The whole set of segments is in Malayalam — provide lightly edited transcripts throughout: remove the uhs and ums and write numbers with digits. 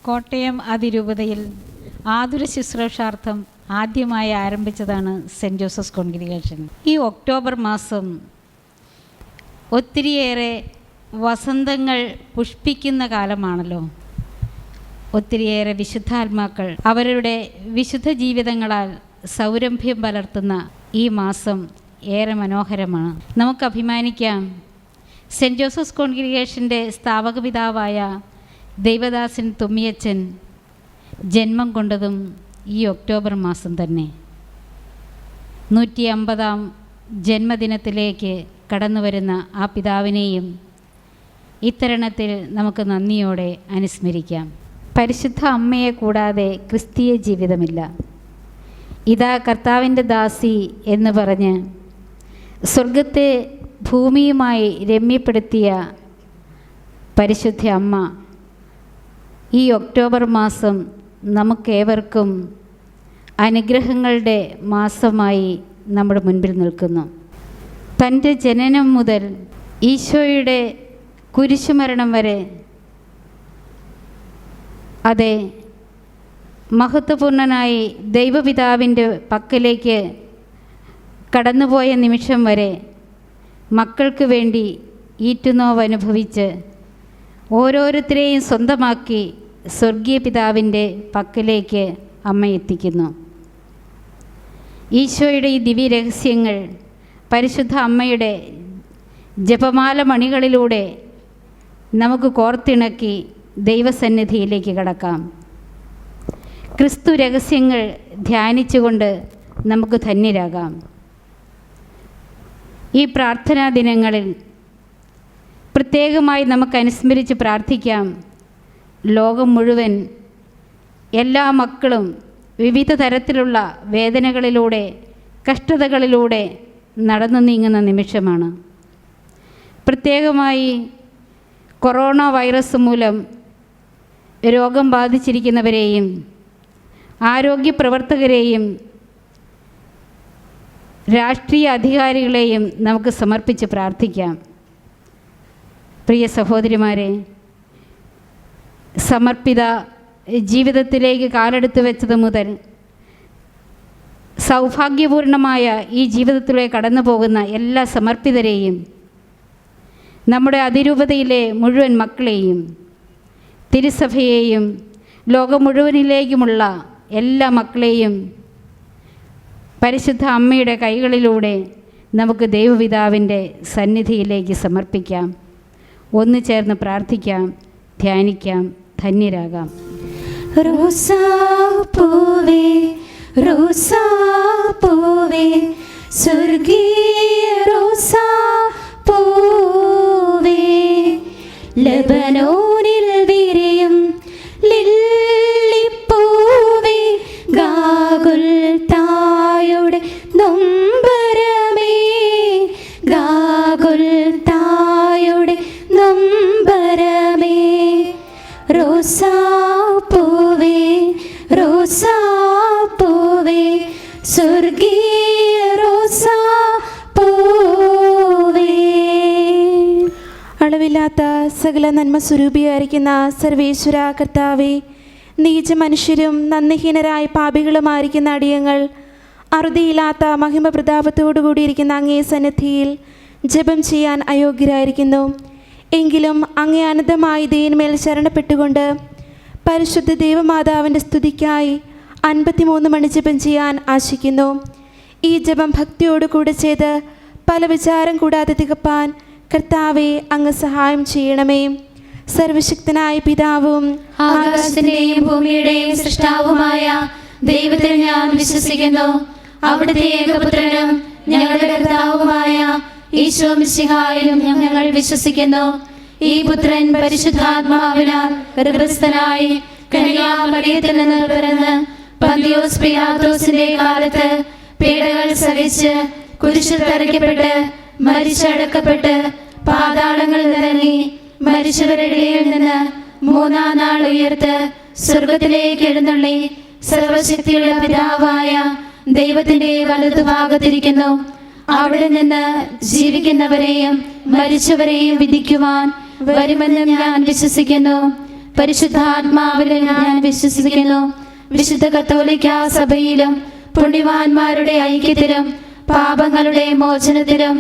കോട്ടയം അതിരൂപതയിൽ ആതുര ശുശ്രൂഷാർത്ഥം ആദ്യമായി ആരംഭിച്ചതാണ് സെൻറ്റ് ജോസഫ്സ് കോൺഗ്രിഗേഷൻ. ഈ ഒക്ടോബർ മാസം ഒത്തിരിയേറെ വസന്തങ്ങൾ പുഷ്പിക്കുന്ന കാലമാണല്ലോ. ഒത്തിരിയേറെ വിശുദ്ധാത്മാക്കൾ അവരുടെ വിശുദ്ധ ജീവിതങ്ങളാൽ സൗരഭ്യം പലർത്തുന്ന ഈ മാസം ഏറെ മനോഹരമാണ്. നമുക്ക് അഭിമാനിക്കാം, സെൻറ്റ് ജോസഫ്സ് കോൺഗ്രിഗേഷൻ്റെ സ്ഥാപക പിതാവായ ദൈവദാസൻ തുമ്മിയച്ചൻ ജന്മം കൊണ്ടതും ഈ ഒക്ടോബർ മാസം തന്നെ. 150-ാം ജന്മദിനത്തിലേക്ക് കടന്നു വരുന്ന ആ പിതാവിനെയും ഇത്തരുണത്തിൽ നമുക്ക് നന്ദിയോടെ അനുസ്മരിക്കാം. പരിശുദ്ധ അമ്മയെ കൂടാതെ ക്രിസ്തീയ ജീവിതമില്ല. ഇതാ കർത്താവിൻ്റെ ദാസി എന്ന് പറഞ്ഞ് സ്വർഗത്തെ ഭൂമിയുമായി രമ്യപ്പെടുത്തിയ പരിശുദ്ധ അമ്മ ഈ ഒക്ടോബർ മാസം നമുക്കേവർക്കും അനുഗ്രഹങ്ങളുടെ മാസമായി നമ്മുടെ മുൻപിൽ നിൽക്കുന്നു. തൻ്റെ ജനനം മുതൽ ഈശോയുടെ കുരിശുമരണം വരെ, അതെ, മഹത്വപൂർണനായി ദൈവപിതാവിൻ്റെ പക്കലേക്ക് കടന്നുപോയ നിമിഷം വരെ മക്കൾക്ക് വേണ്ടി ഈറ്റുനോവ് അനുഭവിച്ച് ഓരോരുത്തരെയും സ്വന്തമാക്കി സ്വർഗീയ പിതാവിൻ്റെ പക്കലേക്ക് അമ്മ എത്തിക്കുന്നു. ഈശോയുടെ ഈ ദിവ്യരഹസ്യങ്ങൾ പരിശുദ്ധ അമ്മയുടെ ജപമാല മണികളിലൂടെ നമുക്ക് കോർത്തിണക്കി ദൈവസന്നിധിയിലേക്ക് കടക്കാം. ക്രിസ്തു രഹസ്യങ്ങൾ ധ്യാനിച്ചുകൊണ്ട് നമുക്ക് ധന്യരാകാം. ഈ പ്രാർത്ഥനാ ദിനങ്ങളിൽ പ്രത്യേകമായി നമുക്ക് അനുസ്മരിച്ച് പ്രാർത്ഥിക്കാം. ലോകം മുഴുവൻ എല്ലാ മക്കളും വിവിധ തരത്തിലുള്ള വേദനകളിലൂടെ, കഷ്ടതകളിലൂടെ നടന്നു നീങ്ങുന്ന നിമിഷമാണ്. പ്രത്യേകമായി കൊറോണ വൈറസ് മൂലം രോഗം ബാധിച്ചിരിക്കുന്നവരെയും ആരോഗ്യ പ്രവർത്തകരെയും രാഷ്ട്രീയ അധികാരികളെയും നമുക്ക് സമർപ്പിച്ച് പ്രാർത്ഥിക്കാം. പ്രിയ സഹോദരിമാരെ, സമർപ്പിത ജീവിതത്തിലേക്ക് കാലെടുത്ത് വെച്ചത് മുതൽ സൗഭാഗ്യപൂർണമായ ഈ ജീവിതത്തിലേക്ക് കടന്നു പോകുന്ന എല്ലാ സമർപ്പിതരെയും, നമ്മുടെ അതിരൂപതയിലെ മുഴുവൻ മക്കളെയും, തിരുസഭയെയും ലോകം മുഴുവനിലേക്കുമുള്ള എല്ലാ മക്കളെയും പരിശുദ്ധ അമ്മയുടെ കൈകളിലൂടെ നമുക്ക് ദൈവപിതാവിൻ്റെ സന്നിധിയിലേക്ക് സമർപ്പിക്കാം. ഒന്നു ചേർന്ന് പ്രാർത്ഥിക്കാം, ധ്യാനിക്കാം, ധന്യരാകാം. റോസാപ്പൂവേ റോസാപ്പൂവേ സ്വർഗീയ റോസാപ്പൂവേ, ലബനോനിൽ വിരിയും ലില്ലിപ്പൂവേ, ഗാഗുൽത്തായുടെ നൊമ്പരമേ, ഗാഗുൽത്തായുടെ നൊമ്പരമേ, റോസാപ്പൂവേ റോസാപ്പൂവേ സ്വർഗീയ റോസാപ്പൂവേ. അളവില്ലാത്ത സകല നന്മ സ്വരൂപിയായിരിക്കുന്ന സർവേശ്വര കർത്താവേ, നീച മനുഷ്യരും നന്ദിഹീനരായ പാപികളുമായിരിക്കുന്ന അടിയങ്ങൾ അറുതിയില്ലാത്ത മഹിമ പ്രതാപത്തോടു കൂടിയിരിക്കുന്ന അങ്ങേ സന്നിധിയിൽ ജപം ചെയ്യാൻ അയോഗ്യരായിരിക്കുന്നു. എങ്കിലും അങ്ങേ അനന്തമായി ദൈവമേൽ ശരണപ്പെട്ടുകൊണ്ട് പരിശുദ്ധ ദേവമാതാവിൻ്റെ സ്തുതിക്കായി 53 മണി ജപം ചെയ്യാൻ ആശിക്കുന്നു. ഈ ജപം ഭക്തിയോടുകൂടെ ചെയ്ത് പല വിചാരം കൂടാതെ തികപ്പാൻ കർത്താവെ അങ്ങ് സഹായം ചെയ്യണമേ. സർവശക്തനായ പിതാവും ആകാശത്തിന്റെയും ഭൂമിയുടെയും സൃഷ്ടാവുമായ ദൈവത്തിൽ ഞാൻ വിശ്വസിക്കുന്നു. അവിടുത്തെ ഏകപുത്രനും ഞങ്ങളുടെ കർത്താവുമായ ഈശോ മിശിഹായിലും ഞങ്ങൾ വിശ്വസിക്കുന്നു. ഈ പുത്രൻ പരിശുദ്ധാത്മാവിനാൽ ഗർഭസ്ഥനായി കന്യാമറിയത്തിൽ നിന്ന് പിറന്ന് പന്തിയോസ് പിലാത്തോസിന്റെ കാലത്ത് പീഡകൾ സഹിച്ച് കുരിശിൽ തറയ്ക്കപ്പെട്ട് മരിച്ചടക്കപ്പെട്ട് പാതാളങ്ങളിൽ ഇറങ്ങി മരിച്ചവരുടെ ഇടയിൽ നിന്ന് 3-ാം നാൾ ഉയർത്ത് സ്വർഗത്തിലേക്ക് എഴുന്നള്ളി സർവശക്തിയുള്ള പിതാവായ ദൈവത്തിന്റെ വലതുഭാഗത്തിരിക്കുന്നു. അവിടെ നിന്ന് ജീവിക്കുന്നവരെയും മരിച്ചവരെയും വിധിക്കുവാൻ വരുമെന്നും ഞാൻ വിശ്വസിക്കുന്നു. പരിശുദ്ധാത്മാവിലും ഞാൻ വിശ്വസിക്കുന്നു. വിശുദ്ധ കത്തോലിക്ക സഭയിലും പുണ്യവാന്മാരുടെ ഐക്യത്തിലും പാപങ്ങളുടെ മോചനത്തിലും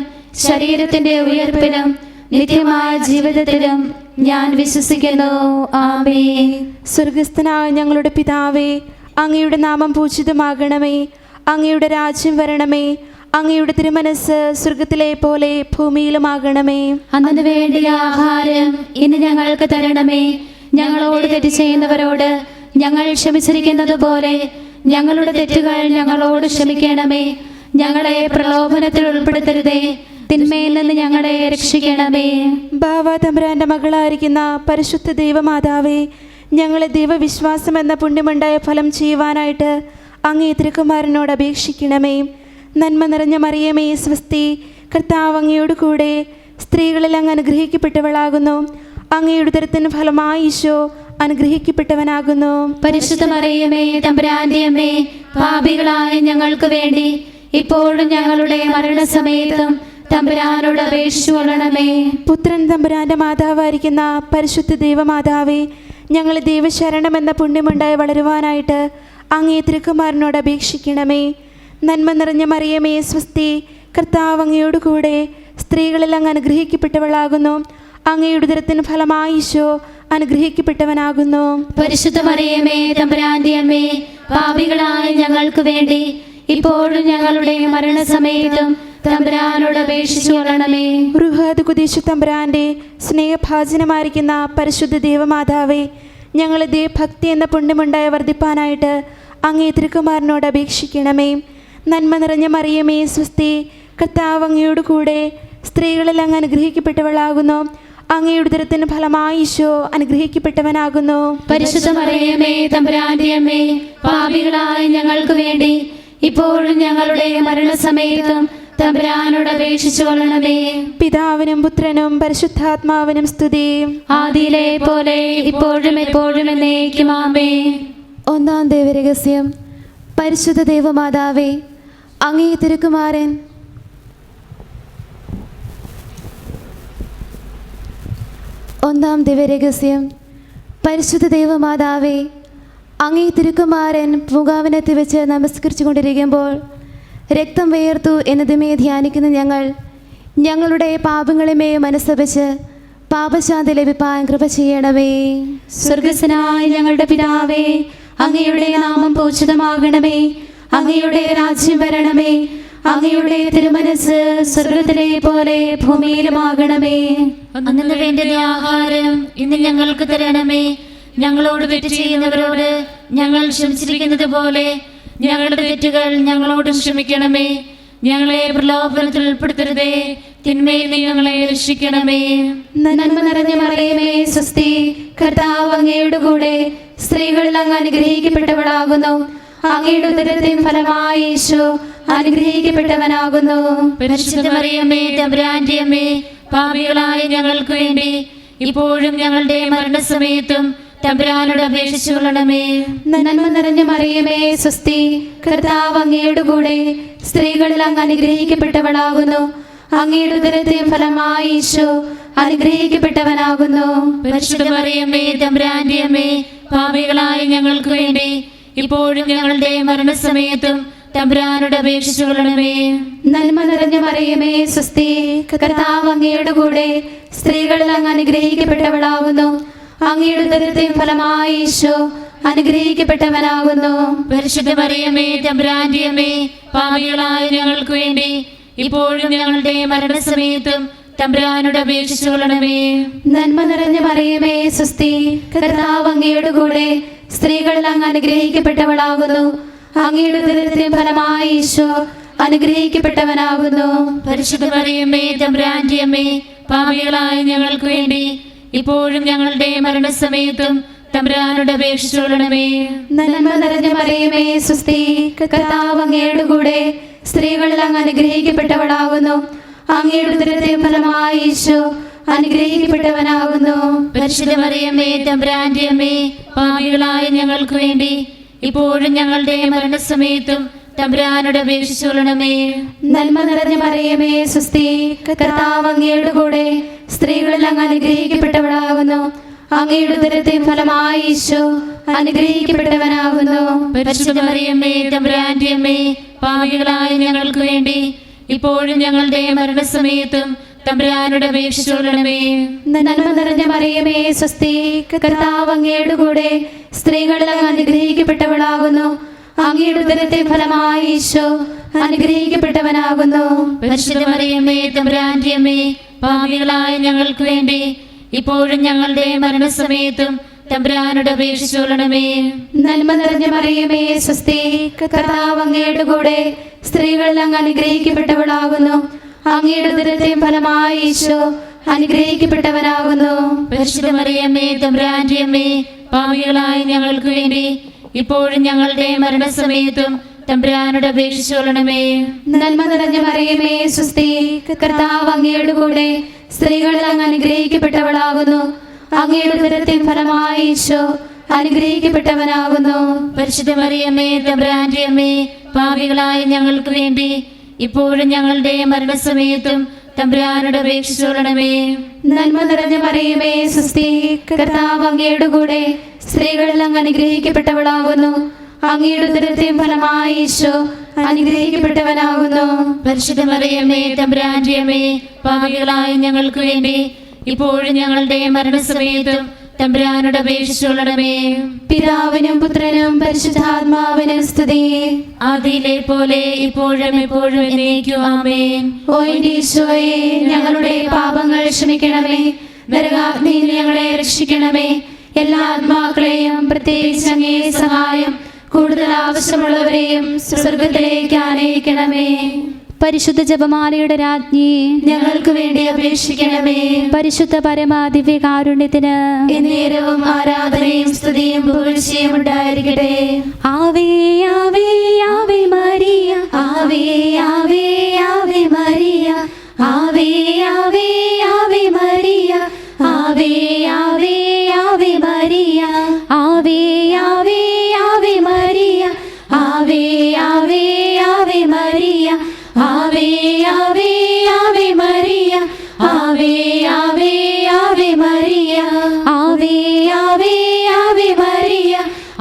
ശരീരത്തിന്റെ ഉയർപ്പിലും നിത്യമായ ജീവിതത്തിലും ഞാൻ വിശ്വസിക്കുന്നു. ആമേൻ. സ്വർഗസ്ഥനായ ഞങ്ങളുടെ പിതാവേ, അങ്ങയുടെ നാമം പൂജിതമാകണമേ. അങ്ങയുടെ രാജ്യം വരണമേ. അങ്ങയുടെ തിരുമനസ് സ്വർഗത്തിലെ പോലെ ഭൂമിയിലുമാകണമേ. അന്നു വേണ്ടിയ ആഹാരം ഇന്ന് ഞങ്ങൾക്ക് തരണമേ. ഞങ്ങളോട് തെറ്റ് ചെയ്യുന്നവരോട് ഞങ്ങൾ ക്ഷമിച്ചിരിക്കുന്നത് പോലെ ഞങ്ങളുടെ തെറ്റുകൾ ഞങ്ങളോട് ക്ഷമിക്കണമേ. ഞങ്ങളെ പ്രലോഭനത്തിൽ ഉൾപ്പെടുത്തരുതേ, തിന്മയിൽ നിന്ന് ഞങ്ങളെ രക്ഷിക്കണമേ. ബാവ തമ്പുരാന്റെ മകളായിരിക്കുന്ന പരിശുദ്ധ ദൈവമാതാവേ, ഞങ്ങളെ ദൈവവിശ്വാസം എന്ന പുണ്യമുണ്ടായ ഫലം ചെയ്യുവാനായിട്ട് അങ്ങേ തിരുക്കുമാരനോട് അപേക്ഷിക്കണമേ. നന്മ നിറഞ്ഞ മറിയമേ സ്വസ്തി, കർത്താവ് അങ്ങയോട് കൂടെ സ്ത്രീകളിൽ അങ്ങ് അനുഗ്രഹിക്കപ്പെട്ടവളാകുന്നു. അങ്ങയുടെ ഉദരത്തിന് ഫലമായി ഈശോ അനുഗ്രഹിക്കപ്പെട്ടവനാകുന്നു. പരിശുദ്ധ മറിയമേ തമ്പുരാന്റെ അമ്മേ, പാപികളായ ഞങ്ങൾക്ക് വേണ്ടി ഇപ്പോഴും ഞങ്ങളുടെ മരണസമയത്തും തമ്പുരാനോട് അപേക്ഷിച്ചു കൊള്ളണമേ. പുത്രൻ തമ്പുരാന്റെ മാതാവായിരിക്കുന്ന പരിശുദ്ധ ദൈവമാതാവേ, ഞങ്ങൾ ദൈവശരണം എന്ന പുണ്യമുണ്ടായി വളരുവാനായിട്ട് അങ്ങേ തിരുക്കുമാരനോട് അപേക്ഷിക്കണമേ. നന്മ നിറഞ്ഞ മറിയമേ സ്വസ്തി, കർത്താവ് അങ്ങയോട് കൂടെ സ്ത്രീകളിൽ അങ്ങ് അനുഗ്രഹിക്കപ്പെട്ടവളാകുന്നു. അങ്ങയുടെ ഉദരത്തിന് ഫലമായി ഈശോ അനുഗ്രഹിക്കപ്പെട്ടവനാകുന്നു. പരിശുദ്ധ മറിയമേ തമ്പുരാന്റെ അമ്മേ, പാപികളായ ഞങ്ങൾക്ക് വേണ്ടി ഇപ്പോഴും ഞങ്ങളുടെ മരണസമയത്തും തമ്പുരാനോട് അപേക്ഷിച്ചു കൊള്ളണമേ. റുഹാദ് കുദീശു തമ്പുരാന്റെ സ്നേഹഭാജനമായിരിക്കുന്ന പരിശുദ്ധ ദൈവമാതാവേ, ഞങ്ങളെ ദൈവഭക്തി എന്ന പുണ്യമുണ്ടായി വർദ്ധിപ്പാനായിട്ട് അങ്ങേ തിരുക്കുമാരനോട് അപേക്ഷിക്കണമേ. നന്മ നിറഞ്ഞ മറിയമേ സ്വസ്തി, കർത്താവ് അങ്ങയോട് കൂടെ സ്ത്രീകളിൽ അങ്ങ് അനുഗ്രഹിക്കപ്പെട്ടവളാകുന്നു. അങ്ങയുടെ ഉദരത്തിന് ഫലമായി ഈശോ അനുഗ്രഹിക്കപ്പെട്ടവനാകുന്നു. പരിശുദ്ധ മറിയമേ തമ്പുരാന്റെ അമ്മേ, പാപികളായ ഞങ്ങൾക്ക് വേണ്ടി ഇപ്പോഴും ഞങ്ങളുടെ മരണസമയത്തും തമ്പുരാനോട് അപേക്ഷിച്ചു കൊള്ളണമേ. പിതാവിനും പുത്രനും പരിശുദ്ധാത്മാവിനും സ്തുതി. ആദിയിലെ പോലെ ഇപ്പോഴും എപ്പോഴും എന്നേക്കും ആമേൻ. ഒന്നാം ദൈവരഹസ്യം. പരിശുദ്ധ ദൈവമാതാവേ, അങ്ങേ തിരുക്കുമാരൻ ഒന്നാം ദിവ്യരഹസ്യം. പരിശുദ്ധ ദൈവമാതാവേ, അങ്ങേ തിരുക്കുമാരൻ പൂങ്കാവനത്തിൽ വെച്ച് നമസ്കരിച്ചു കൊണ്ടിരിക്കുമ്പോൾ രക്തം വേർത്തു എന്നതുമേ ധ്യാനിക്കുന്ന ഞങ്ങളുടെ പാപങ്ങളുമേ മനസ്സപിച്ച് പാപശാന്തി ലഭിപ്പാൻ കൃപ ചെയ്യണമേ. സ്വർഗസ്ഥനായ ഞങ്ങളുടെ പിതാവേ, അങ്ങയുടെ നാമം പൂജിതമാകണമേ. അങ്ങയുടെ രാജ്യം വരണമേ. അങ്ങയുടെ തിരുമനസ് സ്വർഗത്തിലെ പോലെ ഭൂമിയിലുമാകണമേ. അന്നു വേണ്ടുന്ന ആഹാരം ഇന്ന് ഞങ്ങൾക്ക് തരണമേ. ഞങ്ങളോട് തെറ്റ് ചെയ്യുന്നവരോട് ഞങ്ങൾ ക്ഷമിച്ചിരിക്കുന്നത് പോലെ ഞങ്ങളുടെ തെറ്റുകൾ ഞങ്ങളോടും ക്ഷമിക്കണമേ. ഞങ്ങളെ പ്രലോഭനത്തിൽ ഉൾപ്പെടുത്തരുതേ, തിന്മയിൽ നിന്ന് ഞങ്ങളെ രക്ഷിക്കണമേ. നന്മ നിറഞ്ഞ മറിയമേ സ്വസ്തി, കർത്താവ് അങ്ങയുടെ കൂടെ സ്ത്രീകളിൽ അങ്ങ് അനുഗ്രഹിക്കപ്പെട്ടവളാകുന്നു. അങ്ങയുടെ ഉദരത്തിൻ ഫലമായി ഈശോ അനുഗ്രഹിക്കപ്പെട്ടവനാകുന്നു. പരിശുദ്ധ മറിയമേ തമ്പുരാന്റെ അമ്മേ, പാപികളായ ഞങ്ങൾക്ക് വേണ്ടി ഇപ്പോഴും ഞങ്ങളുടെ മരണസമയത്തും തമ്പുരാനോട് അപേക്ഷിച്ചു കൊള്ളണമേ. നന്മ നിറഞ്ഞ മറിയമേ സ്വസ്തി, കർത്താവ് അങ്ങയുടെ കൂടെ സ്ത്രീകളിൽ അങ്ങ് അനുഗ്രഹിക്കപ്പെട്ടവളാകുന്നു. അങ്ങയുടെ ഉദരത്തിൻ ഫലമായി ഈശോ അനുഗ്രഹിക്കപ്പെട്ടവനാകുന്നു. പരിശുദ്ധ മറിയമേ തമ്പുരാന്റെ അമ്മേ, പാപികളായ ഞങ്ങൾക്ക് വേണ്ടി ഇപ്പോഴും ഞങ്ങളുടെ മരണസമയത്തും തമ്പുരാനോട് അപേക്ഷിച്ചു കൊള്ളണമേ. നന്മ നിറഞ്ഞ മറിയമേ സ്വസ്തി, കർത്താവ് അങ്ങയുടെ കൂടെ സ്ത്രീകളിൽ അങ്ങ് അനുഗ്രഹിക്കപ്പെട്ടവളാകുന്നു. അങ്ങയുടെ ഉദരത്തിൻ ഫലമായി ഈശോ അനുഗ്രഹിക്കപ്പെട്ടവനാകുന്നു. പരിശുദ്ധ മറിയമേ തമ്പുരാന്റെ അമ്മേ, പാപികളായ ഞങ്ങൾക്ക് വേണ്ടി ഇപ്പോഴും ഞങ്ങളുടെ മരണസമയത്തും തമ്പുരാനോട് അപേക്ഷിച്ചു കൊള്ളണമേ. നന്മ നിറഞ്ഞ മറിയമേ സ്വസ്തി, കർത്താവ് അങ്ങയുടെ കൂടെ സ്ത്രീകളിൽ അങ്ങ് അനുഗ്രഹിക്കപ്പെട്ടവളാകുന്നു. അങ്ങയുടെ ഉദരത്തിൻ ഫലമായി ഈശോ അനുഗ്രഹിക്കപ്പെട്ടവനാകുന്നു. പരിശുദ്ധ മറിയമേ തമ്പുരാന്റെ അമ്മേ, പാപികളായ ഞങ്ങൾക്ക് വേണ്ടി ഇപ്പോഴും ഞങ്ങളുടെ മരണസമയത്തും തമ്പുരാനോട് അപേക്ഷിച്ചു കൊള്ളണമേ. നന്മ നിറഞ്ഞ മറിയമേ സ്വസ്തി, കർത്താവ് അങ്ങയുടെ കൂടെ സ്ത്രീകളിൽ അങ്ങ് അനുഗ്രഹിക്കപ്പെട്ടവളാകുന്നു. അങ്ങയുടെ ഉദരത്തിൻ ഫലമായി ഈശോ അനുഗ്രഹിക്കപ്പെട്ടവനാകുന്നു. പരിശുദ്ധ മറിയമേ തമ്പുരാന്റെ അമ്മേ, പാപികളായ ഞങ്ങൾക്ക് വേണ്ടി ഇപ്പോഴും ഞങ്ങളുടെ മരണസമയത്തും തമ്പുരാനോട് അപേക്ഷിച്ചു കൊള്ളണമേ. നന്മ നിറഞ്ഞ മറിയമേ സ്വസ്തി, കർത്താവ് അങ്ങയുടെ കൂടെ സ്ത്രീകളിൽ അങ്ങ് അനുഗ്രഹിക്കപ്പെട്ടവളാകുന്നു. അങ്ങയുടെ ഉദരത്തിൻ ഫലമായി ഈശോ അനുഗ്രഹിക്കപ്പെട്ടവനാകുന്നു. പരിശുദ്ധ മറിയമ്മേ തമ്പുരാന്റെ അമ്മേ, പാപികളായ ഞങ്ങൾക്ക് വേണ്ടി ഇപ്പോഴും ഞങ്ങളുടെ മരണസമയത്തും തമ്പുരാനോട് അപേക്ഷിച്ചുകൊള്ളണമേ. നന്മ നിറഞ്ഞ മറിയമേ സ്വസ്തി, കർത്താവ് അങ്ങയുടെ കൂടെ സ്ത്രീകളിൽ അങ്ങ് അനുഗ്രഹിക്കപ്പെട്ടവളാകുന്നു. അങ്ങയുടെ ഉദരത്തിൻ ഫലമായി ഈശോ അനുഗ്രഹിക്കപ്പെട്ടവനാകുന്നു. പരിശുദ്ധ മറിയമ്മേ തമ്പുരാന്റെ അമ്മേ, പാപികളായ ഞങ്ങൾക്ക് വേണ്ടി ഇപ്പോഴും ഞങ്ങളുടെ മരണസമയത്തും തമ്പുരാനോട് അപേക്ഷിച്ചുകൊള്ളണമേ. നന്മ നിറഞ്ഞ മറിയമേ സ്വസ്തി, കർത്താവ് അങ്ങയുടെ കൂടെ സ്ത്രീകളിൽ അങ്ങ് അനുഗ്രഹിക്കപ്പെട്ടവളാകുന്നു. അങ്ങയുടെ ഉദരത്തിൻ ഫലമായി ഈശോ അനുഗ്രഹിക്കപ്പെട്ടവനാകുന്നു. പരിശുദ്ധ മറിയമ്മേ തമ്പുരാന്റെ അമ്മേ, പാപികളായ ഞങ്ങൾക്ക് വേണ്ടി ഇപ്പോഴും ഞങ്ങളുടെ മരണസമയത്തും തമ്പുരാനോട് അപേക്ഷിച്ചുകൊള്ളണമേ. നന്മ നിറഞ്ഞ മറിയമേ സ്വസ്തി, കർത്താവ് അങ്ങയുടെ കൂടെ സ്ത്രീകളിൽ അങ്ങ് അനുഗ്രഹിക്കപ്പെട്ടവളാകുന്നു. അങ്ങയുടെ ഉദരത്തിൻ ഫലമായി ഈശോ അനുഗ്രഹിക്കപ്പെട്ടവനാകുന്നു. പരിശുദ്ധ മറിയമ്മേ തമ്പുരാന്റെ അമ്മേ, പാപികളായ ഞങ്ങൾക്ക് വേണ്ടി ഇപ്പോഴും ഞങ്ങളുടെ മരണസമയത്തും തമ്പുരാനോട് അപേക്ഷിച്ചുകൊള്ളണമേ. നന്മ നിറഞ്ഞ മറിയമേ സ്വസ്തി, കർത്താവ് അങ്ങയുടെ കൂടെ സ്ത്രീകളിൽ അങ്ങ് അനുഗ്രഹിക്കപ്പെട്ടവളാകുന്നു. അങ്ങയുടെ ഉദരത്തിൻ ഫലമായി ഈശോ അനുഗ്രഹിക്കപ്പെട്ടവനാകുന്നു. പരിശുദ്ധ മറിയമ്മേ തമ്പുരാന്റെ അമ്മേ, പാപികളായ ഞങ്ങൾക്ക് വേണ്ടി ഇപ്പോഴും ഞങ്ങളുടെ മരണസമയത്തും തമ്പുരാനോട് അപേക്ഷിച്ചുകൊള്ളണമേ. പിതാവിനും പുത്രനും പരിശുദ്ധാത്മാവിനും സ്തുതി. ആദിയിലെ പോലെ ഇപ്പോഴും എപ്പോഴും എന്നേക്കും ആമേൻ. ഓ എൻ്റെ ഈശോയെ, ഞങ്ങളുടെ പാപങ്ങൾ ക്ഷമിക്കണമേ. നരകാഗ്നിയിൽ ഞങ്ങളെ രക്ഷിക്കണമേ. എല്ലാ ആത്മാക്കളെയും പ്രത്യേകിച്ച് അങ്ങേ സഹായം കൂടുതൽ ആവശ്യമുള്ളവരെയും സ്വർഗത്തിലേക്ക് ആനയിക്കണമേ. പരിശുദ്ധ ജപമാലയുടെ രാജ്ഞി, ഞങ്ങൾക്ക് വേണ്ടി അപേക്ഷിക്കണമേ. പരിശുദ്ധ പരമാദിവ്യ കാരുണ്യത്തിന് എന്നേരവും ആരാധനയും സ്തുതിയും പുകഴ്ചയും ഉണ്ടായിരിക്കട്ടെ. ആവേ ആവേ ആവേ മരിയ, ആവേ ആവേ ആവേ മരിയ, ആവേ ആവേ ആവേ മരിയ, ആവേ ആവേ ആവേ മരിയ, ആവേ ആവേ ആവേ മരിയ, ആവേ ആവേ ആവേ മരിയ, ആവേ ആവേ ആവേ മരിയ, ആവേ ആവേ ആവേ മരിയ, ആവേ ആവേ ആവേ മരിയ,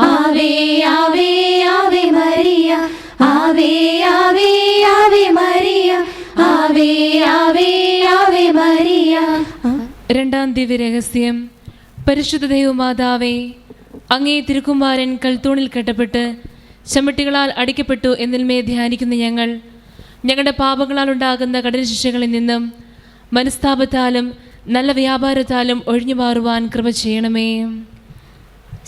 ആവേ ആവേ ആവേ മരിയ, ആവേ ആവേ ആവേ മരിയ, ആവേ ആവേ ആവേ മരിയ. രണ്ടാം ദിവ്യരഹസ്യം. പരിശുദ്ധ ദൈവമാതാവേ, അങ്ങേ തിരുക്കുമാരൻ കൽത്തൂണിൽ കെട്ടപ്പെട്ട് ചമ്മട്ടികളാൽ അടിക്കപ്പെട്ടു എന്നിൽമേ ധ്യാനിക്കുന്ന ഞങ്ങളുടെ പാപങ്ങളാൽ ഉണ്ടാകുന്ന കഠിന ശിക്ഷകളിൽ നിന്നും മനസ്താപത്താലും നല്ല വ്യാപാരത്താലും ഒഴിഞ്ഞു മാറുവാൻ കൃപ ചെയ്യണമേ.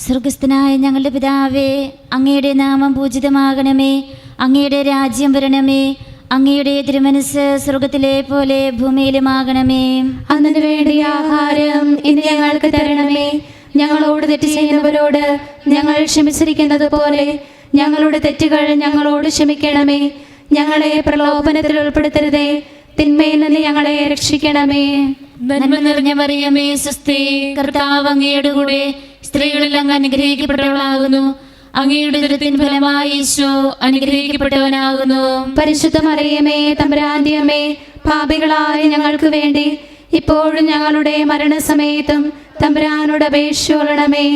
സ്വർഗസ്ഥനായ ഞങ്ങളുടെ പിതാവേ, അങ്ങയുടെ നാമം പൂജിതമാകണമേ. അങ്ങയുടെ രാജ്യം വരണമേ. അങ്ങയുടെ തിരുമനസ് സ്വർഗത്തിലെ പോലെ ഭൂമിയിലുമാകണമേ. അന്നു വേണ്ടിയ ആഹാരം ഇന്ന് ഞങ്ങൾക്ക് തരണമേ. ഞങ്ങളോട് തെറ്റ് ചെയ്യുന്നവരോട് ഞങ്ങൾ ക്ഷമിച്ചിരിക്കുന്നത് പോലെ ഞങ്ങളുടെ തെറ്റുകൾ ഞങ്ങളോട് ക്ഷമിക്കണമേ. ഞങ്ങളെ പ്രലോഭനത്തിൽ ഉൾപ്പെടുത്തരുതേ, തിന്മയിൽ നിന്ന് ഞങ്ങളെ രക്ഷിക്കണമേ. നന്മ നിറഞ്ഞ മറിയമേ സ്വസ്തി, കർത്താവ് അങ്ങയുടെ കൂടെ സ്ത്രീകളിൽ അങ്ങ് അനുഗ്രഹിക്കപ്പെട്ടവളാകുന്നു. അങ്ങയുടെ ഉദരത്തിൻ ഫലമായി ഈശോ അനുഗ്രഹിക്കപ്പെട്ടവനാകുന്നു. പരിശുദ്ധ മറിയമേ തമ്പുരാന്റെ അമ്മേ, പാപികളായ ഞങ്ങൾക്ക് വേണ്ടി ഇപ്പോഴും ഞങ്ങളുടെ മരണസമയത്തും തമ്പുരാനോട് അപേക്ഷിച്ചുകൊള്ളണമേ.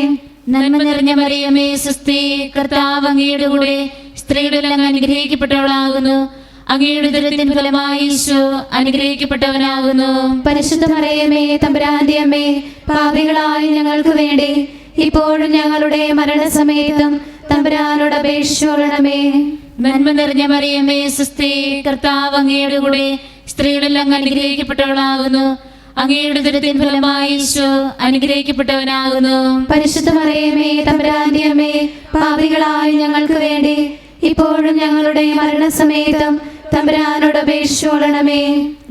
നന്മ നിറഞ്ഞ മറിയമേ സ്വസ്തി, കർത്താവ് അങ്ങയുടെ കൂടെ സ്ത്രീകളിൽ അങ്ങ് അനുഗ്രഹിക്കപ്പെട്ടവളാകുന്നു. അങ്ങയുടെ ഉദരത്തിൻ ഫലമായി ഈശോ അനുഗ്രഹിക്കപ്പെട്ടവനാകുന്നു. പരിശുദ്ധ മറിയമേ തമ്പുരാന്റെ അമ്മേ, പാപികളായ ഞങ്ങൾക്ക് വേണ്ടി ഇപ്പോഴും ഞങ്ങളുടെ മരണസമയത്തും തമ്പുരാനോട് അപേക്ഷിച്ചുകൊള്ളണമേ. നന്മ നിറഞ്ഞ മറിയമേ സ്വസ്തി, കർത്താവ് അങ്ങയുടെ കൂടെ സ്ത്രീകളിൽ അങ്ങ് അനുഗ്രഹിക്കപ്പെട്ടവളാകുന്നു. അങ്ങയുടെ ഉദരത്തിൻ ഫലമായി ഈശോ അനുഗ്രഹിക്കപ്പെട്ടവനാകുന്നു. പരിശുദ്ധ മറിയമേ തമ്പുരാന്റെ അമ്മേ, പാപികളായ ഞങ്ങൾക്ക് വേണ്ടി ഇപ്പോഴും ഞങ്ങളുടെ മരണസമയത്തും തമ്പുരാനോട് അപേക്ഷിച്ചുകൊള്ളണമേ.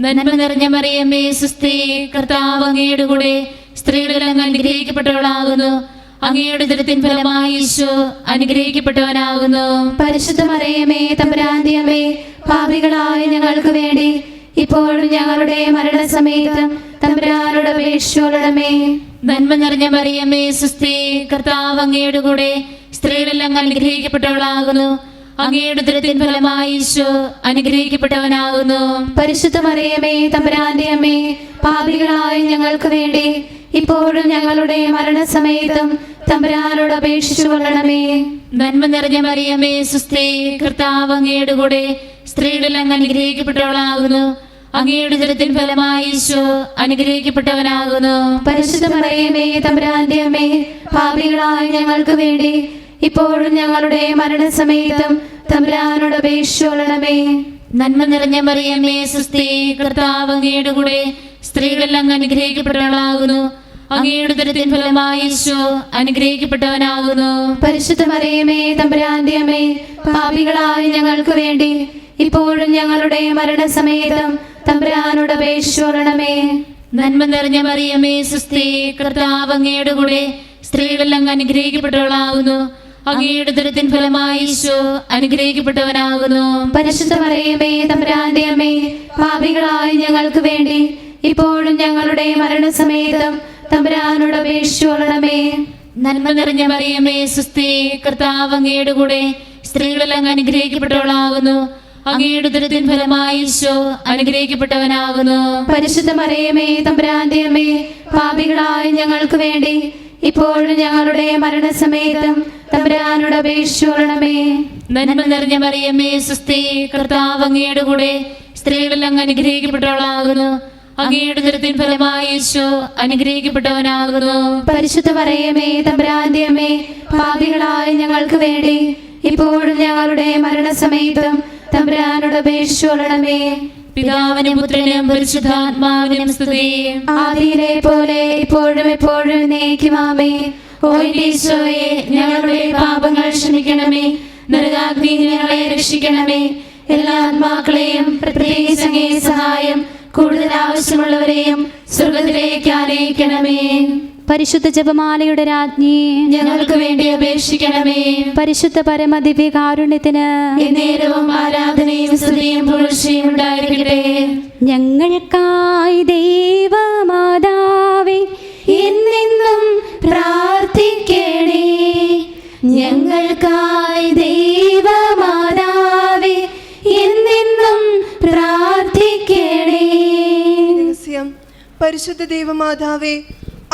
നന്മ നിറഞ്ഞ മറിയമേ സ്വസ്തി, കർത്താവ് അങ്ങയുടെ കൂടെ സ്ത്രീകളിൽ അങ്ങ് അനുഗ്രഹിക്കപ്പെട്ടവളാകുന്നു. അങ്ങയുടെ ഉദരത്തിൻ ഫലമായി ഈശോ അനുഗ്രഹിക്കപ്പെട്ടവനാകുന്നു. പരിശുദ്ധ മറിയമേ തമ്പുരാന്റെ അമ്മേ, പാപികളായ ഞങ്ങൾക്ക് വേണ്ടി ഇപ്പോഴും ഞങ്ങളുടെ മരണസമയത്തും തമ്പുരാനോട് അപേക്ഷിച്ചുകൊള്ളണമേ. നന്മ നിറഞ്ഞ മറിയമേ സ്വസ്തി, കർത്താവ് അങ്ങയുടെ കൂടെ സ്ത്രീകളിൽ അങ്ങ് അനുഗ്രഹിക്കപ്പെട്ടവളാകുന്നു. അങ്ങയുടെ ഉദരത്തിൻ ഫലമായി ഈശോ അനുഗ്രഹിക്കപ്പെട്ടവനാകുന്നു. പരിശുദ്ധ മറിയമേ തമ്പുരാന്റെ അമ്മേ, പാപികളായ ഞങ്ങൾക്ക് വേണ്ടി ഇപ്പോഴും ഞങ്ങളുടെ മരണസമയത്തും തമ്പുരാനോട് അപേക്ഷിച്ചു കൊള്ളണമേ. നന്മ നിറഞ്ഞ മറിയമേ സുസ്ഥി, കർത്താവ് അങ്ങയുടെ കൂടെ സ്ത്രീകളിൽ അങ്ങ് അനുഗ്രഹിക്കപ്പെട്ടവളാകുന്നു. അങ്ങയുടെ ഉദരത്തിൻ ഫലമായി ഈശോ അനുഗ്രഹിക്കപ്പെട്ടവനാകുന്നു. പരിശുദ്ധ മറിയമേ തമ്പുരാന്റെ അമ്മേ, പാപികളായ ഞങ്ങൾക്ക് വേണ്ടി ഇപ്പോഴും ഞങ്ങളുടെ മരണസമയത്തും തമ്പുരാനോട് അപേക്ഷിച്ചു കൊള്ളണമേ. നന്മ നിറഞ്ഞ മറിയമേ സുസ്ഥി, കർത്താവ് അങ്ങയുടെ കൂടെ സ്ത്രീകളിൽ അങ്ങ് അനുഗ്രഹിക്കപ്പെട്ടവളാകുന്നു. അങ്ങയുടെ ഉദരത്തിൻ ഫലമായി ഈശോ അനുഗ്രഹിക്കപ്പെട്ടവനാകുന്നു. പരിശുദ്ധ മറിയമേ തമ്പുരാന്റെ അമ്മേ, പാപികളായ ഞങ്ങൾക്ക് വേണ്ടി ഇപ്പോഴും ഞങ്ങളുടെ മരണസമയത്തും തമ്പുരാനോട് അപേക്ഷിച്ചു കൊള്ളണമേ. നന്മ നിറഞ്ഞ മറിയമേ സുസ്ഥി, കർത്താവ് അങ്ങയുടെ കൂടെ സ്ത്രീകളിൽ അങ്ങ് അനുഗ്രഹിക്കപ്പെട്ടവളാകുന്നു. അങ്ങയുടെ ഉദരത്തിൻ ഫലമായി ഈശോ അനുഗ്രഹിക്കപ്പെട്ടവനാകുന്നു. പരിശുദ്ധ മറിയമേ തമ്പുരാന്റെ അമ്മേ, പാപികളായ ഞങ്ങൾക്ക് വേണ്ടി ഇപ്പോഴും ഞങ്ങളുടെ മരണസമയത്തും തമ്പുരാനോട് അപേക്ഷിച്ചു കൊള്ളണമേ. നന്മ നിറഞ്ഞ മറിയമേ സുസ്ഥി, കർത്താവ് അങ്ങയുടെ കൂടെ സ്ത്രീകളിൽ അങ്ങ് അനുഗ്രഹിക്കപ്പെട്ടവളാകുന്നു. അങ്ങയുടെ ഉദരത്തിൻ ഫലമായി ഈശോ അനുഗ്രഹിക്കപ്പെട്ടവനാകുന്നു. പരിശുദ്ധ മറിയമേ തമ്പുരാന്റെ അമ്മേ, പാപികളായ ഞങ്ങൾക്ക് വേണ്ടി ഇപ്പോഴും ഞങ്ങളുടെ മരണസമയത്തും തമ്പുരാനോട് അപേക്ഷിച്ചു കൊള്ളണമേ. നന്മ നിറഞ്ഞ മറിയമേ സുസ്ഥി, കർത്താവ് അങ്ങയുടെ കൂടെ സ്ത്രീകളിൽ അങ്ങ് അനുഗ്രഹിക്കപ്പെട്ടവളാകുന്നു. അങ്ങയുടെ ഉദരത്തിൻ ഫലമായി ഈശോ അനുഗ്രഹിക്കപ്പെട്ടവനാകുന്നു. പരിശുദ്ധ മറിയമേ തമ്പുരാന്റെ അമ്മേ, പാപികളായ ഞങ്ങൾക്ക് വേണ്ടി ഇപ്പോഴും ഞങ്ങളുടെ മരണസമയത്തും തമ്പുരാനോട് അപേക്ഷിച്ചു കൊള്ളണമേ. പിതാവിനും പുത്രനും പരിശുദ്ധാത്മാവിനും സ്തുതി. ആദിയിലെ പോലെ ഇപ്പോഴും എപ്പോഴും എന്നേക്കും ആമേൻ. ഓ ഈശോയെ, ഞങ്ങളുടെ പാപങ്ങൾ ക്ഷമിക്കണമേ. നരകാഗ്നിയിൽ ഞങ്ങളെ രക്ഷിക്കണമേ. എല്ലാ ആത്മാക്കളെയും പ്രത്യേകിച്ച് അങ്ങേ സഹായം കൂടുതൽ ആവശ്യമുള്ളവരെയും സ്വർഗ്ഗത്തിലേക്ക് ആനയിക്കണമേ. പരിശുദ്ധ ജപമാലയുടെ രാജ്ഞി, ഞങ്ങൾക്ക് വേണ്ടി അപേക്ഷിക്കണമേ. പരിശുദ്ധ പരമദിവ്യകാരുണ്യത്തിന് എന്നേരവും ആരാധനയും സ്തുതിയും പുകഴ്ചയും ഉണ്ടായിരിക്കട്ടെ. ഞങ്ങൾക്കായി ദൈവമാതാവേ എന്നെന്നും പ്രാർത്ഥിക്കണേ. ഞങ്ങൾക്കായി ദൈവമാതാവേ എന്നെന്നും പ്രാർത്ഥിക്കണേ. രഹസ്യം. പരിശുദ്ധ ദൈവമാതാവേ,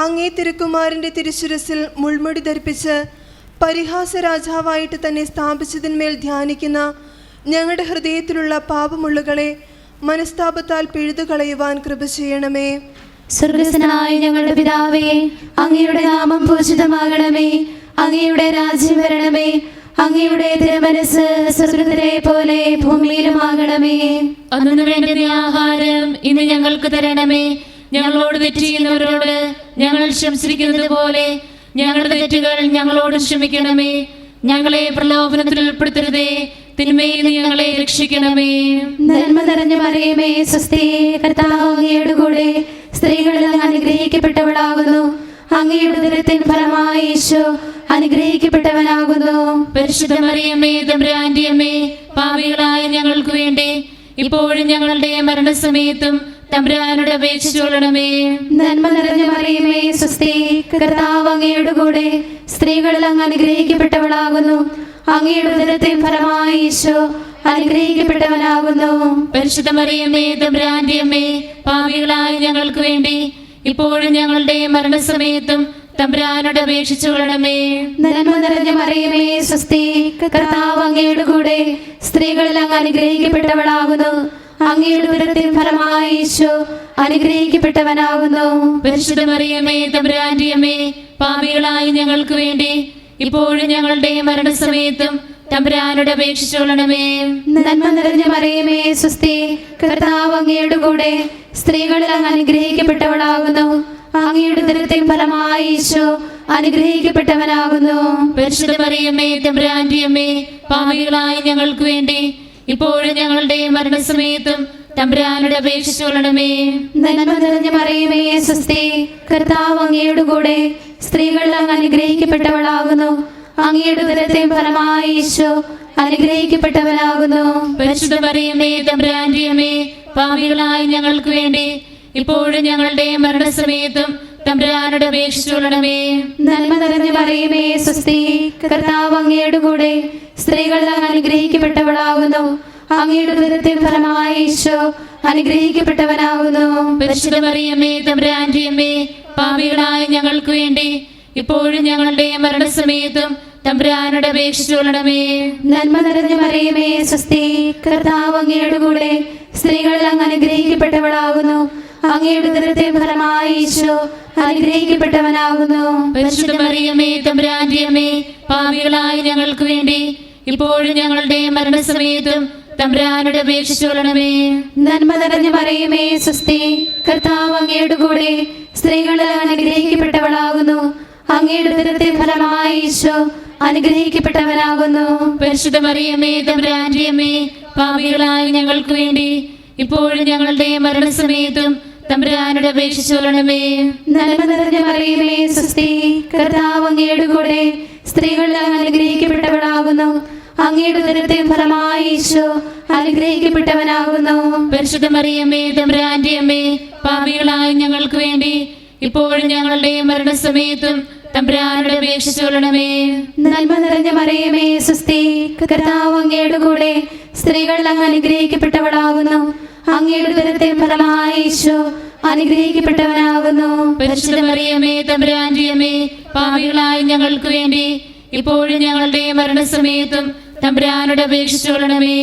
അങ്ങേ തിരുക്കുമാരൻ്റെ തിരുശിരസിൽ മുൾമുടി ധരിപ്പിച്ച് പരിഹാസ രാജാവായിട്ട് തന്നെ സ്ഥാപിച്ചതിന്മേൽ ധ്യാനിക്കുന്ന ഞങ്ങളുടെ ഹൃദയത്തിലുള്ള പാപമുള്ളുകളെ മനസ്താപത്താൽ പിഴുതുകളയുവാൻ കൃപ ചെയ്യണമേ. സ്വർഗസ്ഥനായ ഞങ്ങളുടെ പിതാവേ, അങ്ങയുടെ നാമം പൂജിതമാകണമേ. അങ്ങയുടെ രാജ്യം വരണമേ. അങ്ങയുടെ തിരുമനസ് സ്വർഗ്ഗത്തിലെ പോലെ ഭൂമിയിലുമാകണമേ. അന്നു വേണ്ടുന്ന ആഹാരം ഇന്ന് ഞങ്ങൾക്ക് തരണമേ. ഞങ്ങളോട് തെറ്റ് ചെയ്യുന്നവരോട് ഞങ്ങൾ ക്ഷമിച്ചിരിക്കുന്നത് പോലെ ഞങ്ങളുടെ തെറ്റുകൾ ഞങ്ങളോട് ക്ഷമിക്കണമേ. ഞങ്ങളെ പ്രലോഭനത്തിൽ ഉൾപ്പെടുത്തരുതേ, തിന്മയിൽ നിന്ന് ഞങ്ങളെ രക്ഷിക്കണമേ. നന്മ നിറഞ്ഞ മറിയമേ സ്വസ്തി, കർത്താവ് അങ്ങയുടെ കൂടെ സ്ത്രീകളിൽ അങ്ങ് അനുഗ്രഹിക്കപ്പെട്ടവളാകുന്നു. അങ്ങയുടെ ഉദരത്തിൻ ഫലമായി ഈശോ അനുഗ്രഹിക്കപ്പെട്ടവനാകുന്നു. പരിശുദ്ധ മറിയമേ തമ്പുരാന്റെ അമ്മേ, പാപികളായ ഞങ്ങൾക്ക് വേണ്ടി ഇപ്പോഴും ഞങ്ങളുടെ മരണസമയത്തും തമ്പുരാനോട് അപേക്ഷിച്ചു കൊള്ളണമേ. നന്മ നിറഞ്ഞ മറിയമേ സ്വസ്തി, കർത്താവ് അങ്ങയുടെ കൂടെ സ്ത്രീകളിൽ അങ്ങ് അനുഗ്രഹിക്കപ്പെട്ടവളാകുന്നു. അങ്ങയുടെ ഉദരത്തിൻ ഫലമായി ഈശോ അനുഗ്രഹിക്കപ്പെട്ടവനാകുന്നു. പരിശുദ്ധ മറിയമേ തമ്പുരാന്റെ അമ്മേ, പാപികളായ ഞങ്ങൾക്ക് വേണ്ടി ഇപ്പോഴും ഞങ്ങളുടെ മരണസമയത്തും തമ്പുരാനോട് അപേക്ഷിച്ചു കൊള്ളണമേ. നന്മ നിറഞ്ഞ മറിയമേ സ്വസ്തി, കർത്താവ് അങ്ങയുടെ കൂടെ സ്ത്രീകളിൽ അങ്ങ് അനുഗ്രഹിക്കപ്പെട്ടവളാകുന്നു. അങ്ങയുടെ ഉദരത്തിൻ ഫലമായി ഈശോ അനുഗ്രഹിക്കപ്പെട്ടവനാകുന്നു. പരിശുദ്ധ മറിയമേ തമ്പുരാന്റെ അമ്മേ, പാപികളായ ഞങ്ങൾക്ക് വേണ്ടി ഇപ്പോഴും ഞങ്ങളുടെ മരണസമയത്തും തമ്പുരാനോട് അപേക്ഷിച്ചു കൊള്ളണമേ. നന്മ നിറഞ്ഞ മറിയമേ സ്വസ്തി, കർത്താവ് അങ്ങയുടെ കൂടെ സ്ത്രീകളിൽ അങ്ങ് അനുഗ്രഹിക്കപ്പെട്ടവളാകുന്നു. അങ്ങയുടെ ഉദരത്തിൻ ഫലമായി ഈശോ അനുഗ്രഹിക്കപ്പെട്ടവനാകുന്നു. പരിശുദ്ധ മറിയമേ തമ്പുരാന്റെ അമ്മേ, പാപികളായ ഞങ്ങൾക്ക് വേണ്ടി ഇപ്പോഴും ഞങ്ങളുടെ മരണസമയത്തും തമ്പുരാനോട് അപേക്ഷിച്ചു കൊള്ളണമേ. നന്മ നിറഞ്ഞ മറിയമേ സ്വസ്തി, കർത്താവ് അങ്ങയുടെ കൂടെ സ്ത്രീകളിൽ അങ്ങ് അനുഗ്രഹിക്കപ്പെട്ടവളാകുന്നു. അങ്ങയുടെ ഉദരത്തിൻ ഫലമായി ഈശോ അനുഗ്രഹിക്കപ്പെട്ടവനാകുന്നു. പരിശുദ്ധ മറിയമേ തമ്പുരാന്റെ അമ്മേ, പാപികളായ ഞങ്ങൾക്ക് വേണ്ടി ഇപ്പോഴും ഞങ്ങളുടെ മരണസമയത്തും തമ്പുരാനോട് അപേക്ഷിച്ചു കൊള്ളണമേ. നന്മ നിറഞ്ഞ മറിയമേ സ്വസ്തി, കർത്താവ് അങ്ങയുടെ കൂടെ സ്ത്രീകളിൽ അങ്ങ് അനുഗ്രഹിക്കപ്പെട്ടവളാകുന്നു. അങ്ങയുടെ ഉദരത്തിൻ ഫലമായി ഈശോ അനുഗ്രഹിക്കപ്പെട്ടവനാകുന്നു. പരിശുദ്ധ മറിയമേ തമ്പുരാന്റെ അമ്മേ, പാപികളായ ഞങ്ങൾക്ക് വേണ്ടി ഇപ്പോഴും ഞങ്ങളുടെ മരണസമയത്തും തമ്പുരാനോട് അപേക്ഷിച്ചുകൊള്ളണമേ. നന്മ നിറഞ്ഞ മറിയമേ സ്വസ്തി, കർത്താവ് അങ്ങയുടെ കൂടെ സ്ത്രീകളിൽ അങ്ങ് അനുഗ്രഹിക്കപ്പെട്ടവളാകുന്നു. അങ്ങയുടെ ഉദരത്തിൻ ഫലമായി ഈശോ അനുഗ്രഹിക്കപ്പെട്ടവനാകുന്നു. പരിശുദ്ധ മറിയമേ തമ്പുരാന്റെ അമ്മേ, പാപികളായ ഞങ്ങൾക്ക് വേണ്ടി ഇപ്പോഴും ഞങ്ങളുടെ മരണസമയത്തും തമ്പുരാനോട് അപേക്ഷിച്ചുകൊള്ളണമേ. നന്മ നിറഞ്ഞ മറിയമേ സ്വസ്തി, കർത്താവ് അങ്ങയുടെ കൂടെ സ്ത്രീകളിൽ അനുഗ്രഹിക്കപ്പെട്ടവളാകുന്നു. അങ്ങയുടെ ഉദരത്തിൻ ഫലമായി ഈശോ അനുഗ്രഹിക്കപ്പെട്ടവനാകുന്നു. പരിശുദ്ധ മറിയമേ തമ്പുരാന്റെ അമ്മേ, പാപികളായ ഞങ്ങൾക്ക് വേണ്ടി ഇപ്പോഴും ഞങ്ങളുടെ മരണസമയത്തും തമ്പുരാനോട് അപേക്ഷിച്ചുകൊള്ളണമേ. നന്മ നിറഞ്ഞ മറിയമേ സ്വസ്തി, കർത്താവ് അങ്ങയുടെ കൂടെ സ്ത്രീകളിൽ അനുഗ്രഹിക്കപ്പെട്ടവളാകുന്നു. അങ്ങയുടെ ഉദരത്തിൻ ഫലമായി ഈശോ അനുഗ്രഹിക്കപ്പെട്ടവനാകുന്നു. പരിശുദ്ധ മറിയമേ തമ്പുരാന്റെ അമ്മേ, പാപികളായ ഞങ്ങൾക്ക് വേണ്ടി ഇപ്പോഴും ഞങ്ങളുടെ മരണസമയത്തും തമ്പുരാനോട് അപേക്ഷിച്ചുകൊള്ളണമേ. നന്മ നിറഞ്ഞ മറിയമേ സ്വസ്തി, കർത്താവ് അങ്ങയുടെ കൂടെ സ്ത്രീകളിൽ അങ്ങ് അനുഗ്രഹിക്കപ്പെട്ടവളാകുന്നു. അങ്ങയുടെ ഉദരത്തിൻ ഫലമായി ഈശോ അനുഗ്രഹിക്കപ്പെട്ടവനാകുന്നു. പരിശുദ്ധ മറിയമേ തമ്പുരാന്റെ അമ്മേ, പാപികളായ ഞങ്ങൾക്ക് വേണ്ടി ഇപ്പോഴും ഞങ്ങളുടെ മരണസമയത്തും തമ്പുരാനോട് അപേക്ഷിച്ചുകൊള്ളണമേ.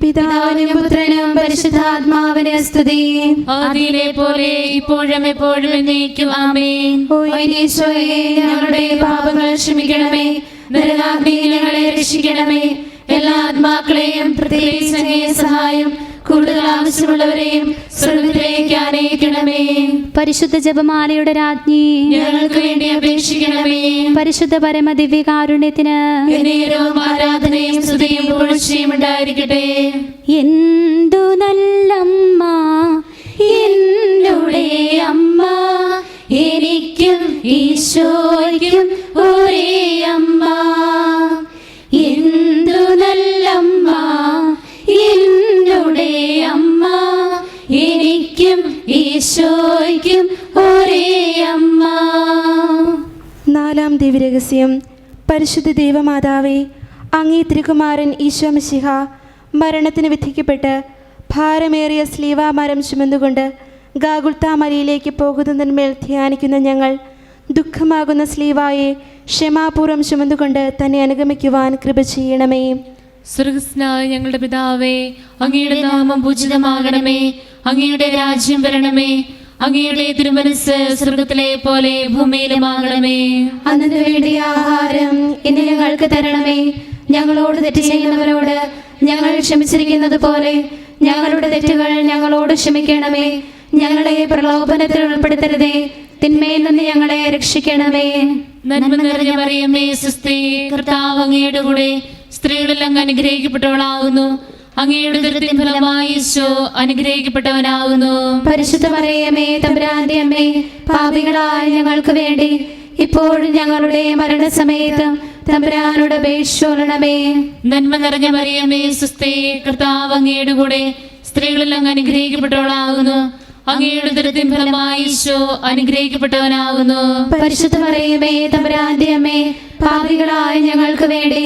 പിതാവിനും പുത്രനും പരിശുദ്ധാത്മാവിന് സ്തുതി. ആദിയിലെ പോലെ ഇപ്പോഴും എപ്പോഴും എന്നേക്കും ആമേൻ. ഓ ഈശോയെ, ഞങ്ങളുടെ പാപങ്ങൾ ക്ഷമിക്കണമേ. നരകാഗ്നിയിൽ ഞങ്ങളെ രക്ഷിക്കണമേ. എല്ലാ ആത്മാക്കളെയും പ്രത്യേകിച്ച് അങ്ങേ സഹായം കൂടുതൽ ആവശ്യമുള്ളവരെയും സ്വർഗ്ഗത്തിലേക്ക് ആനയിക്കണമേ. പരിശുദ്ധ ജപമാലയുടെ രാജ്ഞി, ഞങ്ങൾക്ക് വേണ്ടി അപേക്ഷിക്കണമേ. പരിശുദ്ധ പരമദിവ്യകാരുണ്യത്തിന് എന്നേരവും ആരാധനയും സ്തുതിയും പുകഴ്ചയും ഉണ്ടായിരിക്കട്ടെ. എന്തു നല്ലമ്മ എന്നുടെ അമ്മ, എനിക്കും ഈശോയ്ക്കും ഒരേ അമ്മ. എന്തു നല്ലമ്മ എന്നുടെ അമ്മ, എനിക്കും ഈശോയ്ക്കും ഒരേ അമ്മ. നാലാം ദിവ്യരഹസ്യം. പരിശുദ്ധ ദൈവമാതാവേ, അങ്ങേ തിരുകുമാരൻ ഈശോ മിശിഹ മരണത്തിന് വിധിക്കപ്പെട്ട് ഭാരമേറിയ സ്ലീവാമരം ചുമന്നുകൊണ്ട് ഗാഗുൽത്താ മലയിലേക്ക് പോകുന്നതിന്മേൽ ധ്യാനിക്കുന്ന ഞങ്ങൾ ദുഃഖമാകുന്ന സ്ലീവായെ ക്ഷമാപൂർവ്വം ചുമന്നുകൊണ്ട് തന്നെ അനുഗമിക്കുവാൻ കൃപ ചെയ്യണമേ. സ്വർഗസ്നായ ഞങ്ങളുടെ പിതാവേ, അങ്ങയുടെ നാമം പൂജിതമാകണമേ. അങ്ങയുടെ രാജ്യം വരണമേ. അങ്ങയുടെ തിരുമനസ് സ്വർഗത്തിലെ പോലെ ഭൂമിയിലുമാകണമേ. അന്നു വേണ്ടിയ ആഹാരം ഇന്ന് ഞങ്ങൾക്ക് തരണമേ. ഞങ്ങളോട് തെറ്റ് ചെയ്യുന്നവരോട് ഞങ്ങൾ ക്ഷമിച്ചിരിക്കുന്നത് പോലെ ഞങ്ങളുടെ തെറ്റുകൾ ഞങ്ങളോട് ക്ഷമിക്കണമേ. ഞങ്ങളെ പ്രലോഭനത്തിൽ ഉൾപ്പെടുത്തരുതേ, തിന്മയിൽ നിന്ന് ഞങ്ങളെ രക്ഷിക്കണമേ. നന്മ നിറഞ്ഞ മറിയമേ സ്വസ്തി, കർത്താവ് അങ്ങയുടെ കൂടെ സ്ത്രീകളിൽ അങ്ങ് അനുഗ്രഹിക്കപ്പെട്ടവളാകുന്നു. അങ്ങയുടെ ഉദരത്തിൻ ഫലമായി ഈശോ അനുഗ്രഹിക്കപ്പെട്ടവനാകുന്നു. പരിശുദ്ധ മറിയമേ തമ്പുരാന്റെ അമ്മേ, പാപികളായ ഞങ്ങൾക്ക് വേണ്ടി ഇപ്പോഴും ഞങ്ങളുടെ മരണസമയത്തും തമ്പുരാനോട് അപേക്ഷിച്ചുകൊള്ളണമേ. നന്മ നിറഞ്ഞ മറിയമേ സ്വസ്തി, കർത്താവ് അങ്ങയുടെ കൂടെ സ്ത്രീകളിൽ അങ്ങ് അനുഗ്രഹിക്കപ്പെട്ടവളാകുന്നു. അങ്ങയുടെ ഉദരത്തിൻ ഫലമായി ഈശോ അനുഗ്രഹിക്കപ്പെട്ടവനാകുന്നു. പരിശുദ്ധ മറിയമേ തമ്പുരാന്റെ അമ്മേ, പാപികളായ ഞങ്ങൾക്ക് വേണ്ടി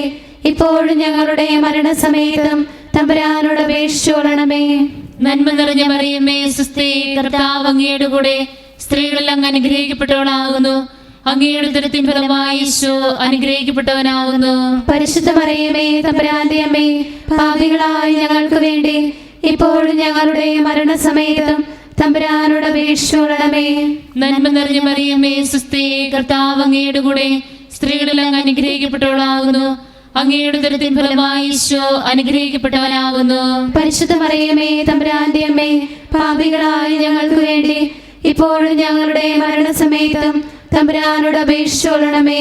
ഇപ്പോഴും ഞങ്ങളുടെ മരണസമയത്തും തമ്പുരാനോട് അപേക്ഷിച്ചുകൊള്ളണമേ. നന്മ നിറഞ്ഞ മറിയമേ സ്വസ്തി, കർത്താവ് അങ്ങയുടെ കൂടെ സ്ത്രീകളിൽ അങ്ങ് അനുഗ്രഹിക്കപ്പെട്ടവളാകുന്നു. അങ്ങയുടെ ഉദരത്തിൻ ഫലമായി ഈശോ അനുഗ്രഹിക്കപ്പെട്ടവനാകുന്നു. പരിശുദ്ധ മറിയമേ തമ്പുരാന്റെ അമ്മേ, പാപികളായ ഞങ്ങൾക്ക് വേണ്ടി ഇപ്പോഴും ഞങ്ങളുടെ മരണസമയത്തും തമ്പുരാനോട് അപേക്ഷിച്ചുകൊള്ളണമേ. നന്മ നിറഞ്ഞ മറിയമേ സ്വസ്തി, കർത്താവ് അങ്ങയുടെ കൂടെ സ്ത്രീകളിൽ അങ്ങ് അനുഗ്രഹിക്കപ്പെട്ടവളാകുന്നു. അങ്ങയുടെ ഉദരത്തിൻ ഫലമായി ഈശോ അനുഗ്രഹിക്കപ്പെട്ടവനാകുന്നു. പരിശുദ്ധ മറിയമേ തമ്പുരാന്റെ അമ്മേ, പാപികളായ ഞങ്ങൾക്ക് വേണ്ടി ഇപ്പോഴും ഞങ്ങളുടെ മരണസമയത്തും തമ്പുരാനോട് അപേക്ഷിച്ചുകൊള്ളണമേ.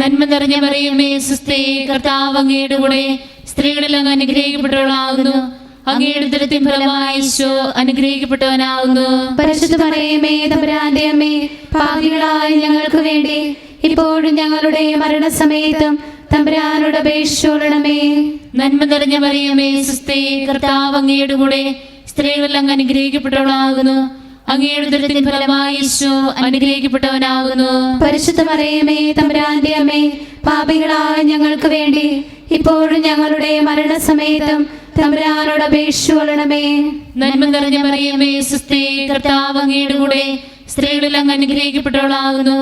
നന്മ നിറഞ്ഞ മറിയമേ സ്വസ്തി, കർത്താവ് അങ്ങയുടെ കൂടെ സ്ത്രീകളിൽ അങ്ങ് അനുഗ്രഹിക്കപ്പെട്ടവളാകുന്നു. അങ്ങയുടെ ഉദരത്തിൻ ഫലമായി ഈശോ അനുഗ്രഹിക്കപ്പെട്ടവനാകുന്നു. പരിശുദ്ധ മറിയമേ തമ്പുരാന്റെ അമ്മേ, പാപികളായ ഞങ്ങൾക്ക് വേണ്ടി ഇപ്പോഴും ഞങ്ങളുടെ മരണസമയത്തും തമ്പുരാനോട് അപേക്ഷിച്ചുകൊള്ളണമേ. നന്മ നിറഞ്ഞ മറിയമേ സ്വസ്തി, കർത്താവ് അങ്ങയുടെ കൂടെ സ്ത്രീകളിൽ അങ്ങ് അനുഗ്രഹിക്കപ്പെട്ടവളാകുന്നു. അങ്ങയുടെ ഉദരത്തിൻ ഫലമായി ഈശോ അനുഗ്രഹിക്കപ്പെട്ടവനാകുന്നു. പരിശുദ്ധ മറിയമേ തമ്പുരാന്റെ അമ്മേ, പാപികളായ ഞങ്ങൾക്ക് വേണ്ടി ഇപ്പോഴും ഞങ്ങളുടെ മരണസമയത്തും തമ്പുരാനോട് അപേക്ഷിച്ചുകൊള്ളണമേ. നന്മ നിറഞ്ഞ മറിയമേ സുസ്ഥി, കർത്താവ് അങ്ങയുടെ കൂടെ സ്ത്രീകളിൽ അങ്ങ് അനുഗ്രഹിക്കപ്പെട്ടവളാകുന്നു.